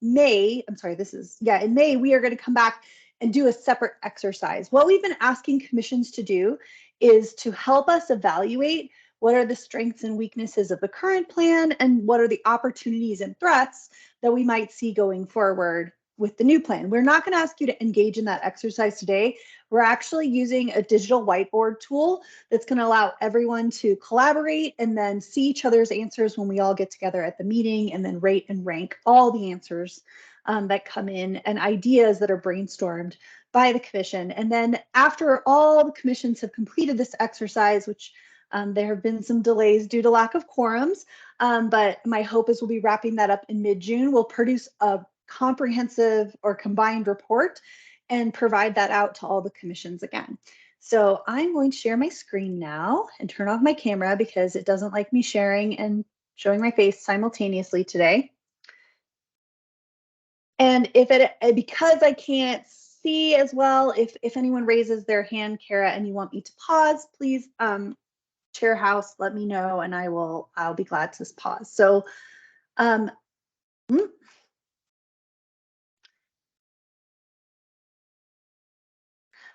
May, in May, we are going to come back and do a separate exercise. What we've been asking commissions to do is to help us evaluate what are the strengths and weaknesses of the current plan, and what are the opportunities and threats that we might see going forward with the new plan. We're not going to ask you to engage in that exercise today. We're actually using a digital whiteboard tool that's going to allow everyone to collaborate and then see each other's answers when we all get together at the meeting, and then rate and rank all the answers that come in and ideas that are brainstormed by the commission. And then after all the commissions have completed this exercise, which there have been some delays due to lack of quorums, but my hope is we'll be wrapping that up in mid-June. We'll produce a comprehensive or combined report and provide that out to all the commissions again. So I'm going to share my screen now and turn off my camera because it doesn't like me sharing and showing my face simultaneously today. And if because I can't see as well, if anyone raises their hand, Kara, and you want me to pause, please, Chair House, let me know and I'll be glad to pause. So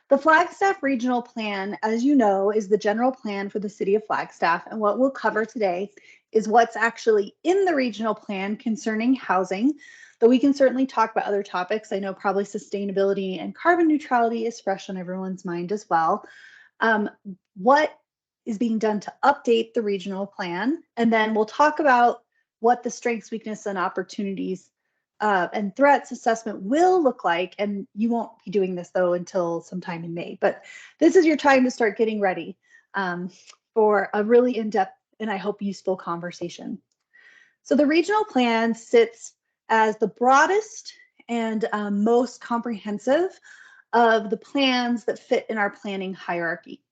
the Flagstaff Regional Plan, as you know, is the general plan for the city of Flagstaff. And what we'll cover today is what's actually in the regional plan concerning housing, though we can certainly talk about other topics. I know probably sustainability and carbon neutrality is fresh on everyone's mind as well. What is being done to update the regional plan? And then we'll talk about what the strengths, weaknesses, and opportunities and threats assessment will look like. And you won't be doing this though until sometime in May, but this is your time to start getting ready for a really in-depth and I hope useful conversation. So the regional plan sits as the broadest and most comprehensive of the plans that fit in our planning hierarchy.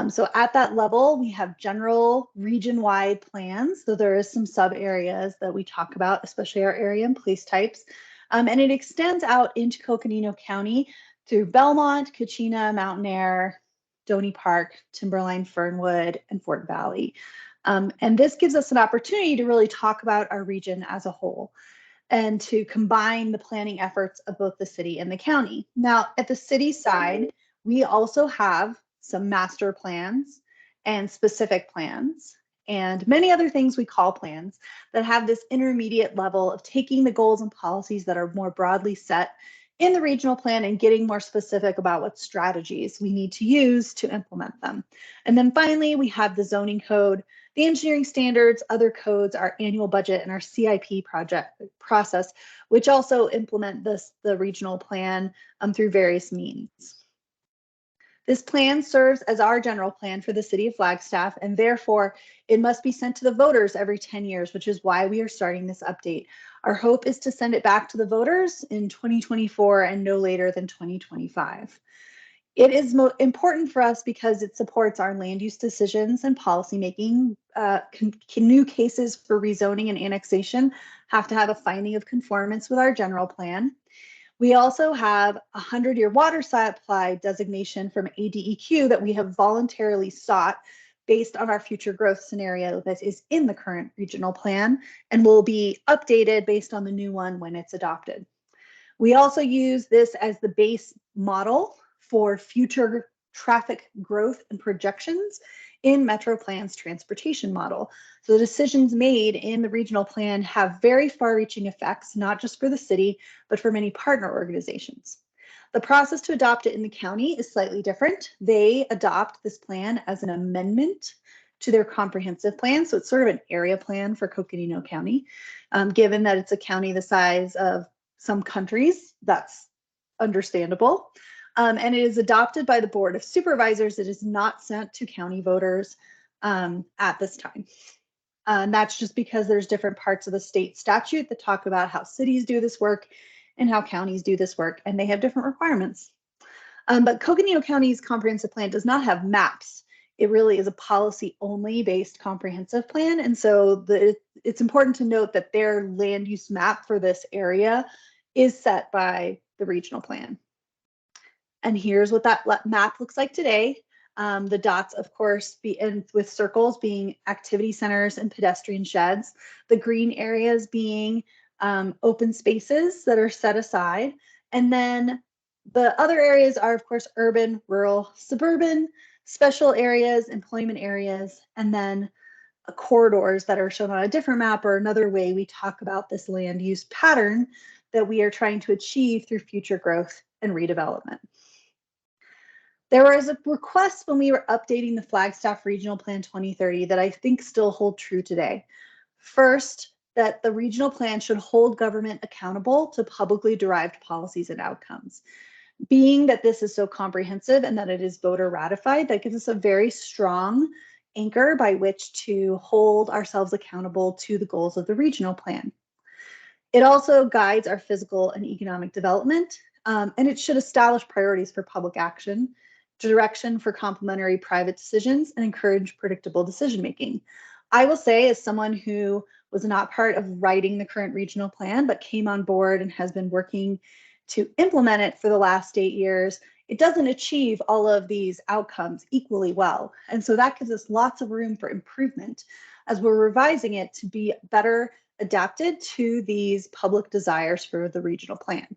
So at that level, we have general region-wide plans. So there is some sub areas that we talk about, especially our area and place types. And it extends out into Coconino County through Belmont, Kachina, Mountain Air, Doney Park, Timberline, Fernwood, and Fort Valley. And this gives us an opportunity to really talk about our region as a whole and to combine the planning efforts of both the city and the county. Now, at the city side, we also have some master plans and specific plans and many other things we call plans that have this intermediate level of taking the goals and policies that are more broadly set in the regional plan and getting more specific about what strategies we need to use to implement them. And then finally, we have the zoning code, the engineering standards, other codes, our annual budget, and our CIP process, which also implement the regional plan through various means. This plan serves as our general plan for the city of Flagstaff, and therefore it must be sent to the voters every 10 years, which is why we are starting this update. Our hope is to send it back to the voters in 2024 and no later than 2025. It is important for us because it supports our land use decisions and policymaking. New cases for rezoning and annexation have to have a finding of conformance with our general plan. We also have a 100-year water supply designation from ADEQ that we have voluntarily sought based on our future growth scenario that is in the current regional plan and will be updated based on the new one when it's adopted. We also use this as the base model for future traffic growth and projections in Metro Plan's transportation model. So the decisions made in the regional plan have very far-reaching effects, not just for the city, but for many partner organizations. The process to adopt it in the county is slightly different. They adopt this plan as an amendment to their comprehensive plan. So it's sort of an area plan for Coconino County. Given that it's a county the size of some countries, that's understandable. And it is adopted by the Board of Supervisors. It is not sent to county voters at this time. And that's just because there's different parts of the state statute that talk about how cities do this work and how counties do this work, and they have different requirements. But Coconino County's comprehensive plan does not have maps. It really is a policy-only based comprehensive plan. And so it's important to note that their land use map for this area is set by the regional plan. And here's what that map looks like today. The dots, of course, with circles being activity centers and pedestrian sheds. The green areas being open spaces that are set aside. And then the other areas are, of course, urban, rural, suburban, special areas, employment areas, and then corridors that are shown on a different map, or another way we talk about this land use pattern that we are trying to achieve through future growth and redevelopment. There was a request when we were updating the Flagstaff Regional Plan 2030 that I think still hold true today. First, that the regional plan should hold government accountable to publicly derived policies and outcomes. Being that this is so comprehensive and that it is voter ratified, that gives us a very strong anchor by which to hold ourselves accountable to the goals of the regional plan. It also guides our physical and economic development, and it should establish priorities for public action, direction for complementary private decisions, and encourage predictable decision making. I will say, as someone who was not part of writing the current regional plan, but came on board and has been working to implement it for the last 8 years, it doesn't achieve all of these outcomes equally well. And so that gives us lots of room for improvement as we're revising it to be better adapted to these public desires for the regional plan.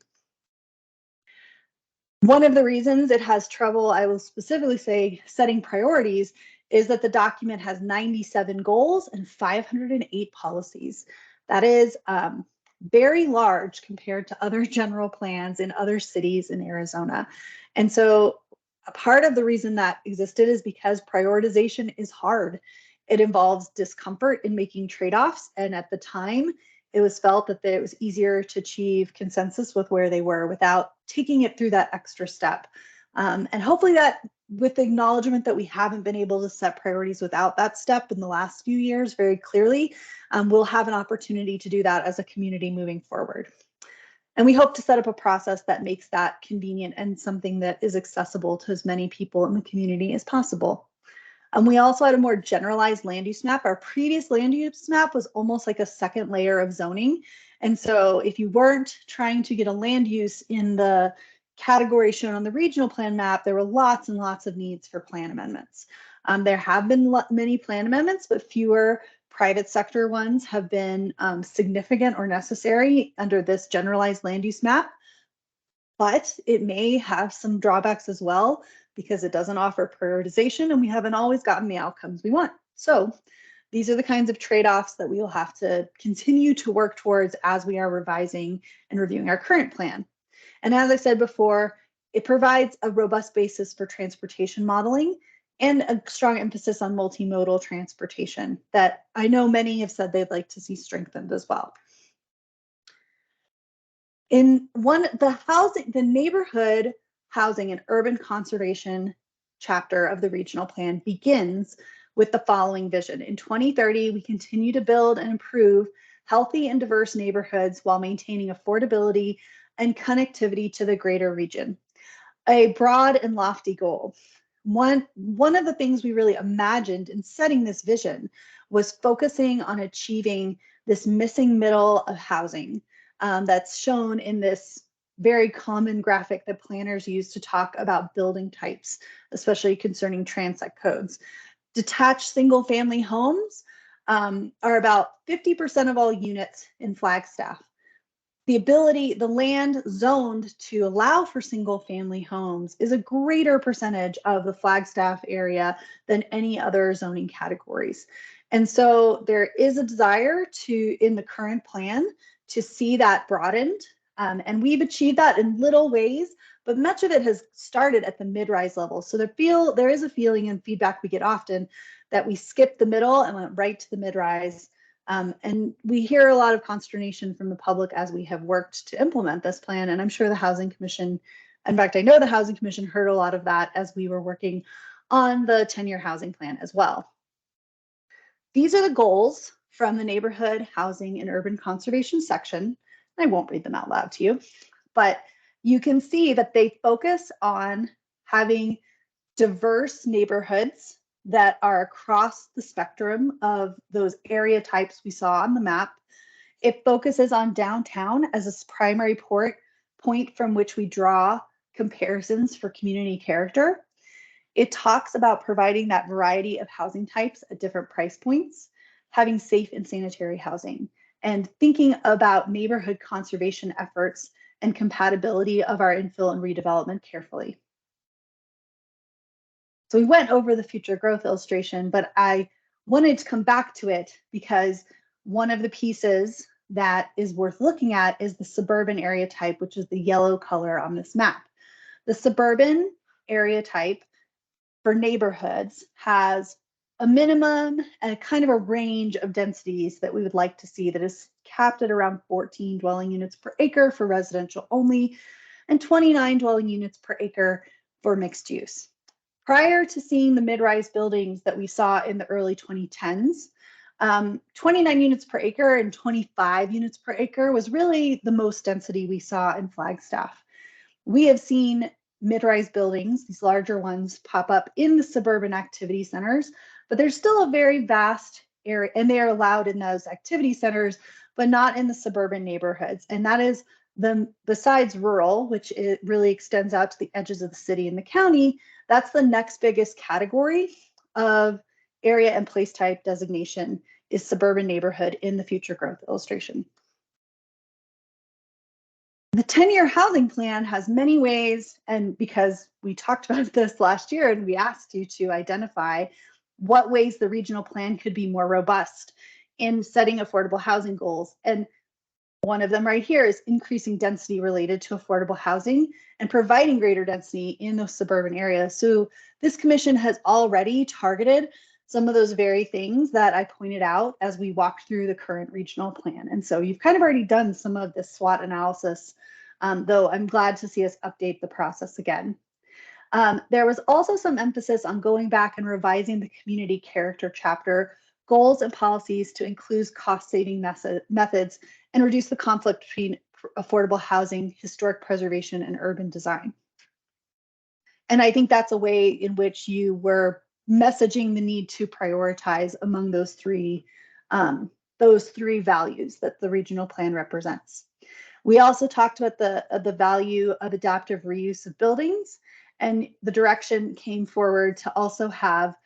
One of the reasons it has trouble, I will specifically say, setting priorities is that the document has 97 goals and 508 policies. That is very large compared to other general plans in other cities in Arizona. And so a part of the reason that existed is because prioritization is hard. It involves discomfort in making trade-offs. And at the time, it was felt that it was easier to achieve consensus with where they were without taking it through that extra step. And hopefully that, with the acknowledgement that we haven't been able to set priorities without that step in the last few years very clearly, we'll have an opportunity to do that as a community moving forward. And we hope to set up a process that makes that convenient and something that is accessible to as many people in the community as possible. We also had a more generalized land use map. Our previous land use map was almost like a second layer of zoning. And so if you weren't trying to get a land use in the category shown on the regional plan map, there were lots and lots of needs for plan amendments. There have been many plan amendments, but fewer private sector ones have been significant or necessary under this generalized land use map. But it may have some drawbacks as well, because it doesn't offer prioritization and we haven't always gotten the outcomes we want. So these are the kinds of trade-offs that we will have to continue to work towards as we are revising and reviewing our current plan. And as I said before, it provides a robust basis for transportation modeling and a strong emphasis on multimodal transportation that I know many have said they'd like to see strengthened as well. In the neighborhood housing and urban conservation chapter of the regional plan begins with the following vision. In 2030, we continue to build and improve healthy and diverse neighborhoods while maintaining affordability and connectivity to the greater region. A broad and lofty goal. One of the things we really imagined in setting this vision was focusing on achieving this missing middle of housing that's shown in this very common graphic that planners use to talk about building types, especially concerning transect codes. Detached single family homes are about 50% of all units in Flagstaff. The land zoned to allow for single family homes is a greater percentage of the Flagstaff area than any other zoning categories. And so there is a desire in the current plan to see that broadened. And we've achieved that in little ways, but much of it has started at the mid-rise level. So there is a feeling and feedback we get often that we skipped the middle and went right to the mid-rise. And we hear a lot of consternation from the public as we have worked to implement this plan. And I'm sure the Housing Commission, in fact, I know the Housing Commission heard a lot of that as we were working on the 10-year housing plan as well. These are the goals from the neighborhood housing and urban conservation section. I won't read them out loud to you, but you can see that they focus on having diverse neighborhoods that are across the spectrum of those area types we saw on the map. It focuses on downtown as a primary point from which we draw comparisons for community character. It talks about providing that variety of housing types at different price points, having safe and sanitary housing, and thinking about neighborhood conservation efforts and compatibility of our infill and redevelopment carefully. So we went over the future growth illustration, but I wanted to come back to it because one of the pieces that is worth looking at is the suburban area type, which is the yellow color on this map. The suburban area type for neighborhoods has a minimum and a kind of a range of densities that we would like to see that is capped at around 14 dwelling units per acre for residential only and 29 dwelling units per acre for mixed use. Prior to seeing the mid-rise buildings that we saw in the early 2010s, 29 units per acre and 25 units per acre was really the most density we saw in Flagstaff. We have seen mid-rise buildings, these larger ones, pop up in the suburban activity centers, but there's still a very vast area, and they are allowed in those activity centers, but not in the suburban neighborhoods. And that is besides rural, which it really extends out to the edges of the city and the county, that's the next biggest category of area and place type designation is suburban neighborhood in the future growth illustration. The 10-year housing plan has many ways, and because we talked about this last year and we asked you to identify what ways the regional plan could be more robust in setting affordable housing goals. And one of them right here is increasing density related to affordable housing and providing greater density in those suburban areas. So this commission has already targeted some of those very things that I pointed out as we walked through the current regional plan. And so you've kind of already done some of this SWOT analysis, though I'm glad to see us update the process again. There was also some emphasis on going back and revising the community character chapter goals and policies to include cost-saving methods and reduce the conflict between affordable housing, historic preservation, and urban design. And I think that's a way in which you were messaging the need to prioritize among those three values that the regional plan represents. We also talked about the value of adaptive reuse of buildings, and the direction came forward to also have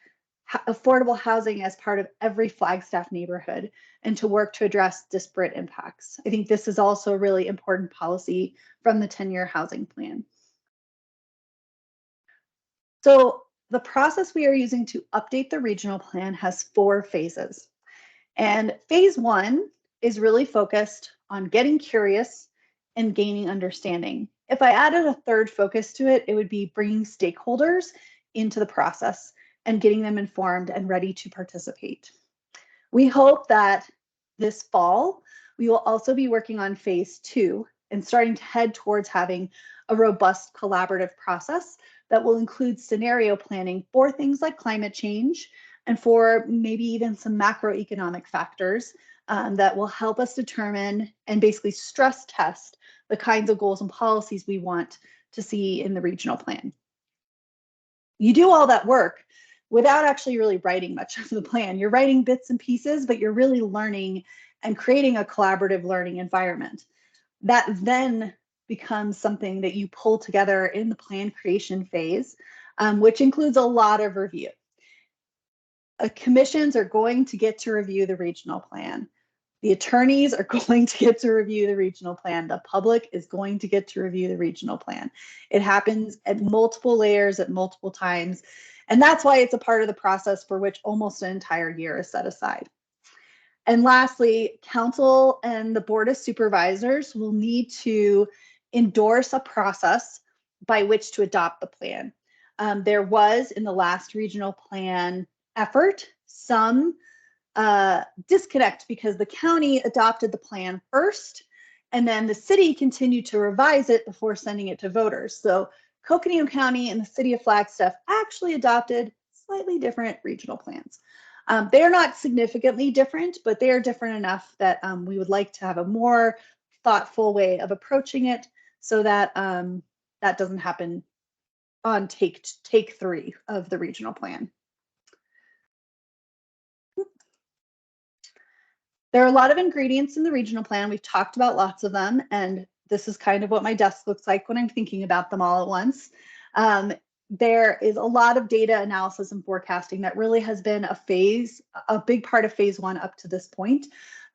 affordable housing as part of every Flagstaff neighborhood and to work to address disparate impacts. I think this is also a really important policy from the 10-year housing plan. So the process we are using to update the regional plan has 4 phases. And phase 1 is really focused on getting curious and gaining understanding. If I added a third focus to it, it would be bringing stakeholders into the process and getting them informed and ready to participate. We hope that this fall, we will also be working on phase 2 and starting to head towards having a robust collaborative process that will include scenario planning for things like climate change and for maybe even some macroeconomic factors that will help us determine and basically stress test the kinds of goals and policies we want to see in the regional plan. You do all that work without actually really writing much of the plan. You're writing bits and pieces, but you're really learning and creating a collaborative learning environment. That then becomes something that you pull together in the plan creation phase, which includes a lot of review. Commissions are going to get to review the regional plan. The attorneys are going to get to review the regional plan. The public is going to get to review the regional plan. It happens at multiple layers at multiple times. And that's why it's a part of the process for which almost an entire year is set aside. And lastly, council and the board of supervisors will need to endorse a process by which to adopt the plan. There was in the last regional plan effort some disconnect because the county adopted the plan first and then the city continued to revise it before sending it to voters. So Coconino County and the city of Flagstaff actually adopted slightly different regional plans. They're not significantly different, but they are different enough that we would like to have a more thoughtful way of approaching it so that that doesn't happen on take 3 of the regional plan. There are a lot of ingredients in the regional plan. We've talked about lots of them, and this is kind of what my desk looks like when I'm thinking about them all at once. There is a lot of data analysis and forecasting that really has been a big part of phase 1 up to this point,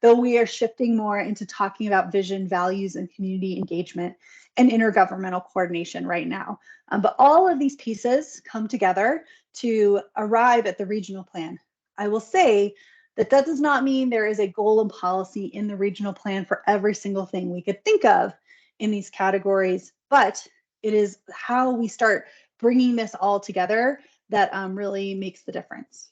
though we are shifting more into talking about vision, values, and community engagement and intergovernmental coordination right now. But all of these pieces come together to arrive at the regional plan. I will say that that does not mean there is a goal and policy in the regional plan for every single thing we could think of in these categories, but it is how we start bringing this all together that really makes the difference.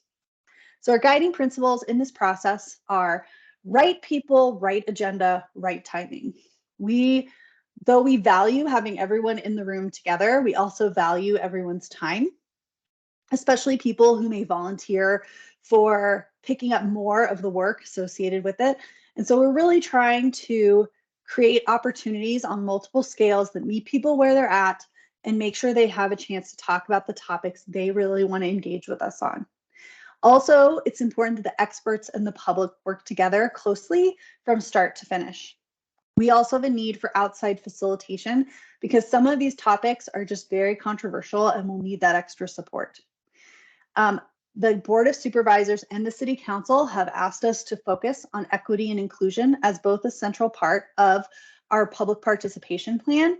So our guiding principles in this process are right people, right agenda, right timing. Though we value having everyone in the room together, we also value everyone's time, especially people who may volunteer for picking up more of the work associated with it. And so we're really trying to create opportunities on multiple scales that meet people where they're at and make sure they have a chance to talk about the topics they really want to engage with us on. Also, it's important that the experts and the public work together closely from start to finish. We also have a need for outside facilitation because some of these topics are just very controversial and will need that extra support. The Board of Supervisors and the City Council have asked us to focus on equity and inclusion as both a central part of our public participation plan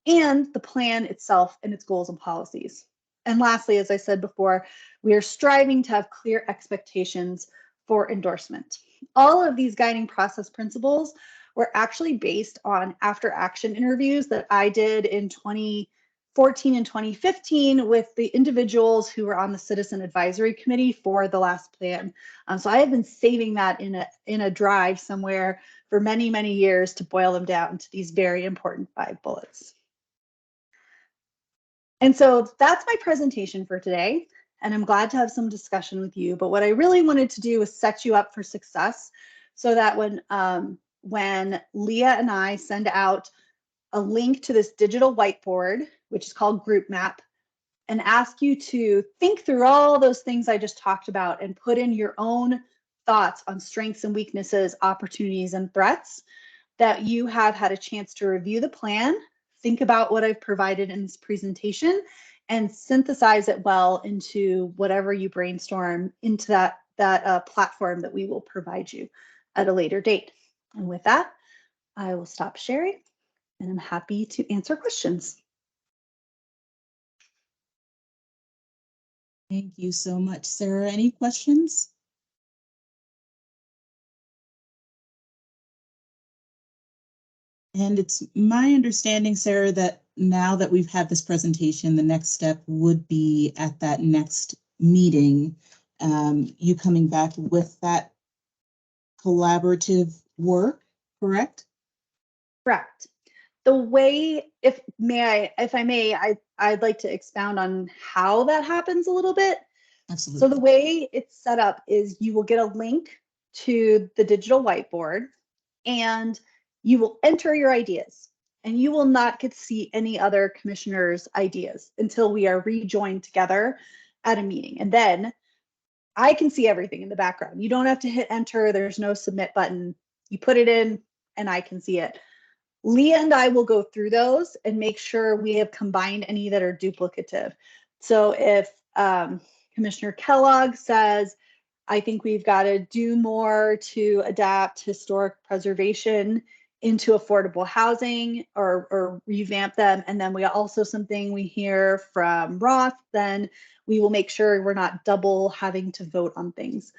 and the plan itself and its goals and policies. And lastly, as I said before, we are striving to have clear expectations for endorsement. All of these guiding process principles were actually based on after action interviews that I did in 2014 and 2015 with the individuals who were on the Citizen Advisory Committee for the last plan. So I have been saving that in a drive somewhere for many, many years to boil them down to these very important 5 bullets. And so that's my presentation for today, and I'm glad to have some discussion with you. But what I really wanted to do was set you up for success so that when Leah and I send out a link to this digital whiteboard, which is called Group Map, and ask you to think through all those things I just talked about and put in your own thoughts on strengths and weaknesses, opportunities and threats, that you have had a chance to review the plan, think about what I've provided in this presentation, and synthesize it well into whatever you brainstorm into that platform that we will provide you at a later date. And with that, I will stop sharing, and I'm happy to answer questions. Thank you so much, Sarah. Any questions? And it's my understanding, Sarah, that now that we've had this presentation, the next step would be at that next meeting, you coming back with that collaborative work, correct? Correct. The way, if I may, I'd like to expound on how that happens a little bit. Absolutely. So the way it's set up is you will get a link to the digital whiteboard and you will enter your ideas, and you will not get to see any other commissioners' ideas until we are rejoined together at a meeting. And then I can see everything in the background. You don't have to hit enter. There's no submit button. You put it in and I can see it. Leah and I will go through those and make sure we have combined any that are duplicative. So if Commissioner Kellogg says, I think we've got to do more to adapt historic preservation into affordable housing or revamp them, and then we also something we hear from Roth, then we will make sure we're not double having to vote on things.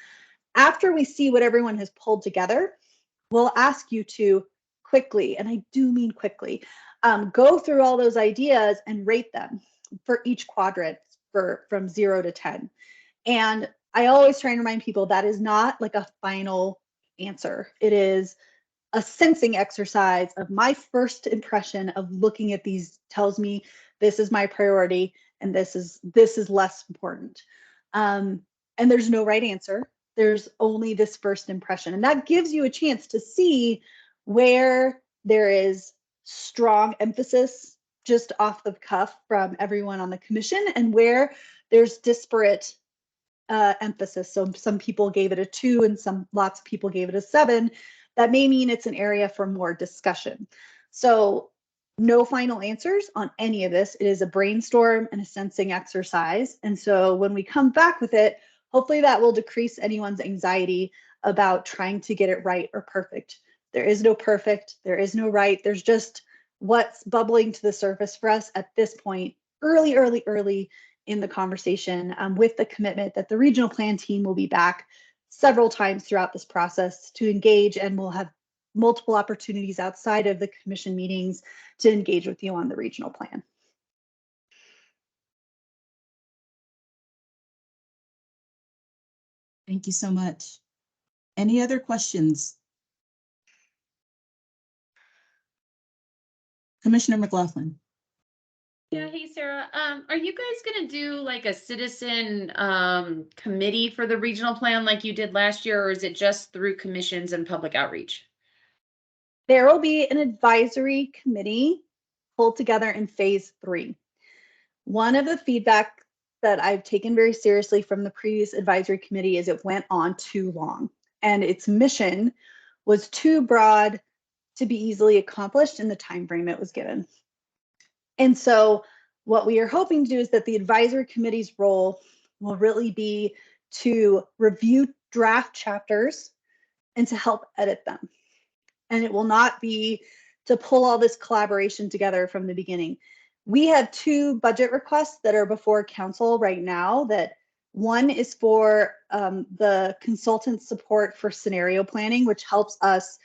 After we see what everyone has pulled together, we'll ask you to quickly, and I do mean quickly, go through all those ideas and rate them for each quadrant from 0 to 10. And I always try and remind people that is not like a final answer. It is a sensing exercise of my first impression of looking at these tells me this is my priority and this is less important. And there's no right answer. There's only this first impression. And that gives you a chance to see where there is strong emphasis just off the cuff from everyone on the commission and where there's disparate emphasis. So some people gave it a 2 and lots of people gave it a 7. That may mean it's an area for more discussion. So no final answers on any of this. It is a brainstorm and a sensing exercise. And so when we come back with it, hopefully that will decrease anyone's anxiety about trying to get it right or perfect. There is no perfect, there is no right. There's just what's bubbling to the surface for us at this point, early in the conversation with the commitment that the regional plan team will be back several times throughout this process to engage, and we'll have multiple opportunities outside of the commission meetings to engage with you on the regional plan. Thank you so much. Any other questions? Commissioner McLaughlin. Yeah, hey Sarah, are you guys gonna do like a citizen committee for the regional plan like you did last year, or is it just through commissions and public outreach? There will be an advisory committee pulled together in phase 3. One of the feedback that I've taken very seriously from the previous advisory committee is it went on too long, and its mission was too broad to be easily accomplished in the time frame it was given. And so what we are hoping to do is that the advisory committee's role will really be to review draft chapters and to help edit them. And it will not be to pull all this collaboration together from the beginning. We have 2 budget requests that are before council right now. That one is for the consultant support for scenario planning, which helps us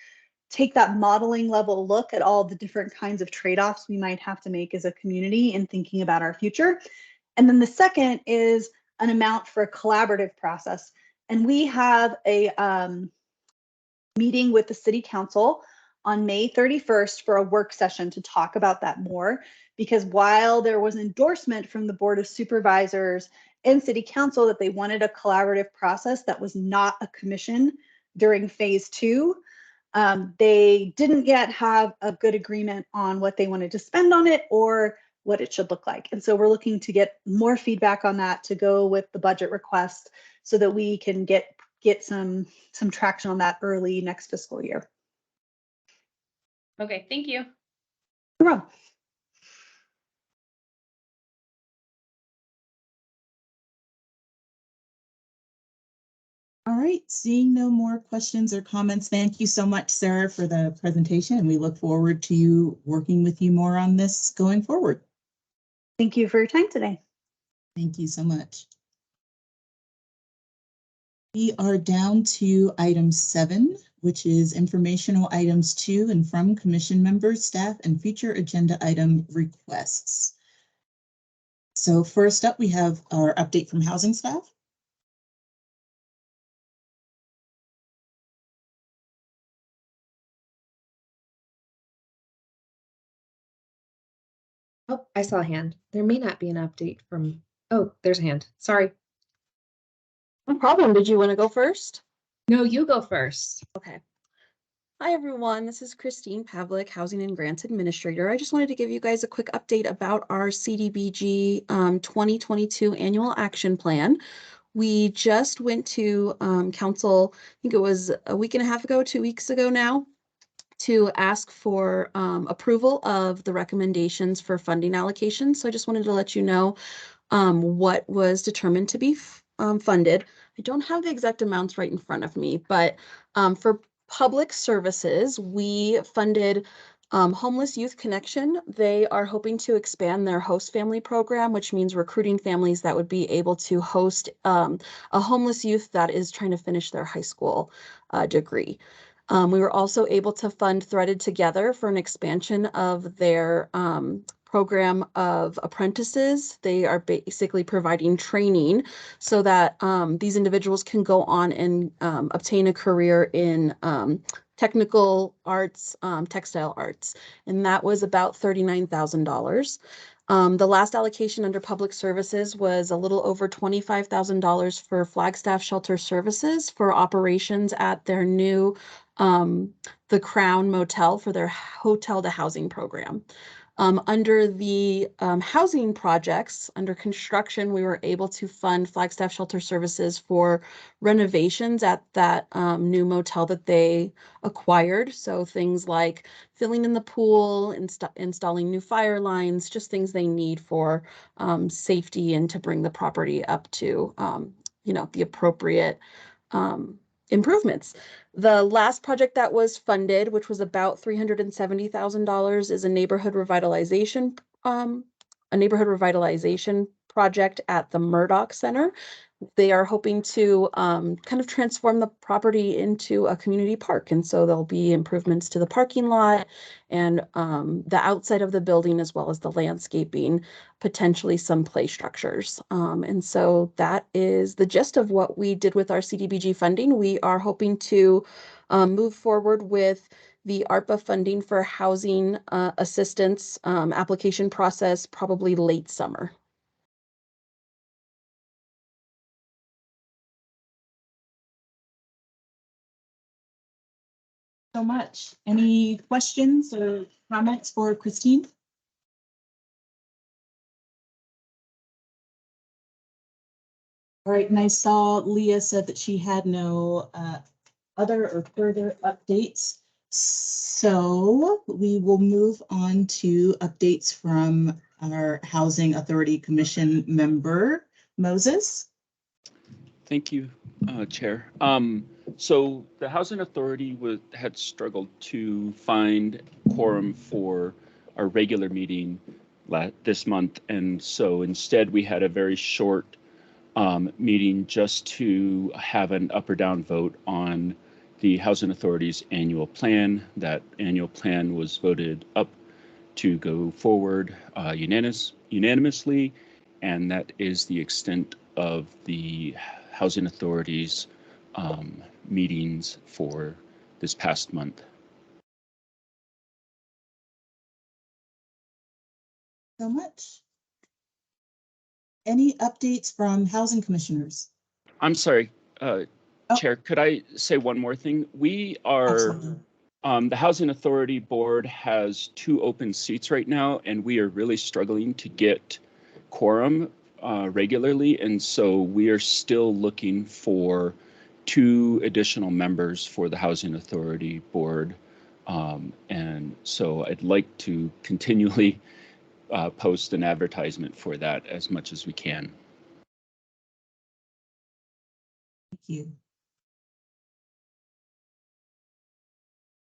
take that modeling level look at all the different kinds of trade-offs we might have to make as a community in thinking about our future. And then the second is an amount for a collaborative process. And we have a meeting with the city council on May 31st for a work session to talk about that more, because while there was endorsement from the Board of Supervisors and City Council that they wanted a collaborative process that was not a commission during phase 2, they didn't yet have a good agreement on what they wanted to spend on it or what it should look like. And so we're looking to get more feedback on that to go with the budget request so that we can get some traction on that early next fiscal year. Okay, thank you. You're welcome. All right, seeing no more questions or comments, thank you so much, Sarah, for the presentation, and we look forward to you working with you more on this going forward. Thank you for your time today. Thank you so much. We are down to item 7, which is informational items to and from commission members, staff, and future agenda item requests. So first up, we have our update from housing staff. Oh, I saw a hand. There may not be an update from, oh, there's a hand. Sorry. No problem. Did you want to go first? No, you go first. Okay. Hi, everyone. This is Christine Pavlik, Housing and Grants Administrator. I just wanted to give you guys a quick update about our CDBG 2022 Annual Action Plan. We just went to council, I think it was a week and a half ago, 2 weeks ago now, to ask for approval of the recommendations for funding allocations. So I just wanted to let you know what was determined to be funded. I don't have the exact amounts right in front of me, but for public services, we funded Homeless Youth Connection. They are hoping to expand their host family program, which means recruiting families that would be able to host a homeless youth that is trying to finish their high school degree. We were also able to fund Threaded Together for an expansion of their program of apprentices. They are basically providing training so that these individuals can go on and obtain a career in technical arts, textile arts, and that was about $39,000. The last allocation under public services was a little over $25,000 for Flagstaff Shelter Services for operations at their new the Crown Motel for their hotel to housing program. Under the housing projects under construction, we were able to fund Flagstaff Shelter Services for renovations at that new motel that they acquired. So things like filling in the pool, installing new fire lines, just things they need for safety and to bring the property up to, the appropriate improvements. The last project that was funded, which was about $370,000, is a neighborhood revitalization project at the Murdoch Center. They are hoping to kind of transform the property into a community park. And so there'll be improvements to the parking lot and the outside of the building, as well as the landscaping, potentially some play structures. And so that is the gist of what we did with our CDBG funding. We are hoping to move forward with the ARPA funding for housing assistance application process probably late summer. So much. Any questions or comments for Christine? All right, and I saw Leah said that she had no other or further updates. So we will move on to updates from our Housing Authority Commission member, Moses. Thank you, Chair. So the Housing Authority had struggled to find quorum for our regular meeting this month. And so instead we had a very short meeting just to have an up or down vote on the Housing Authority's annual plan. That annual plan was voted up to go forward unanimously, and that is the extent of the Housing Authority's meetings for this past month. So much. Any updates from housing commissioners? I'm sorry, Chair, could I say one more thing? We are, the Housing Authority Board has 2 open seats right now, and we are really struggling to get quorum regularly. And so we are still looking for 2 additional members for the Housing Authority Board. And so I'd like to continually post an advertisement for that as much as we can. Thank you.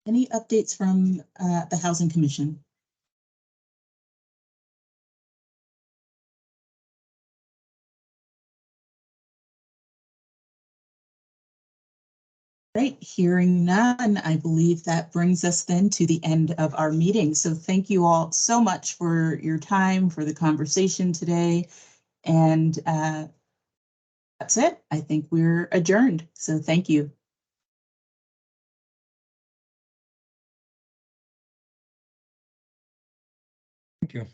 Any updates from the Housing Commission? Great, hearing none, I believe that brings us then to the end of our meeting. So thank you all so much for your time, for the conversation today. And that's it. I think we're adjourned. So thank you. Thank you.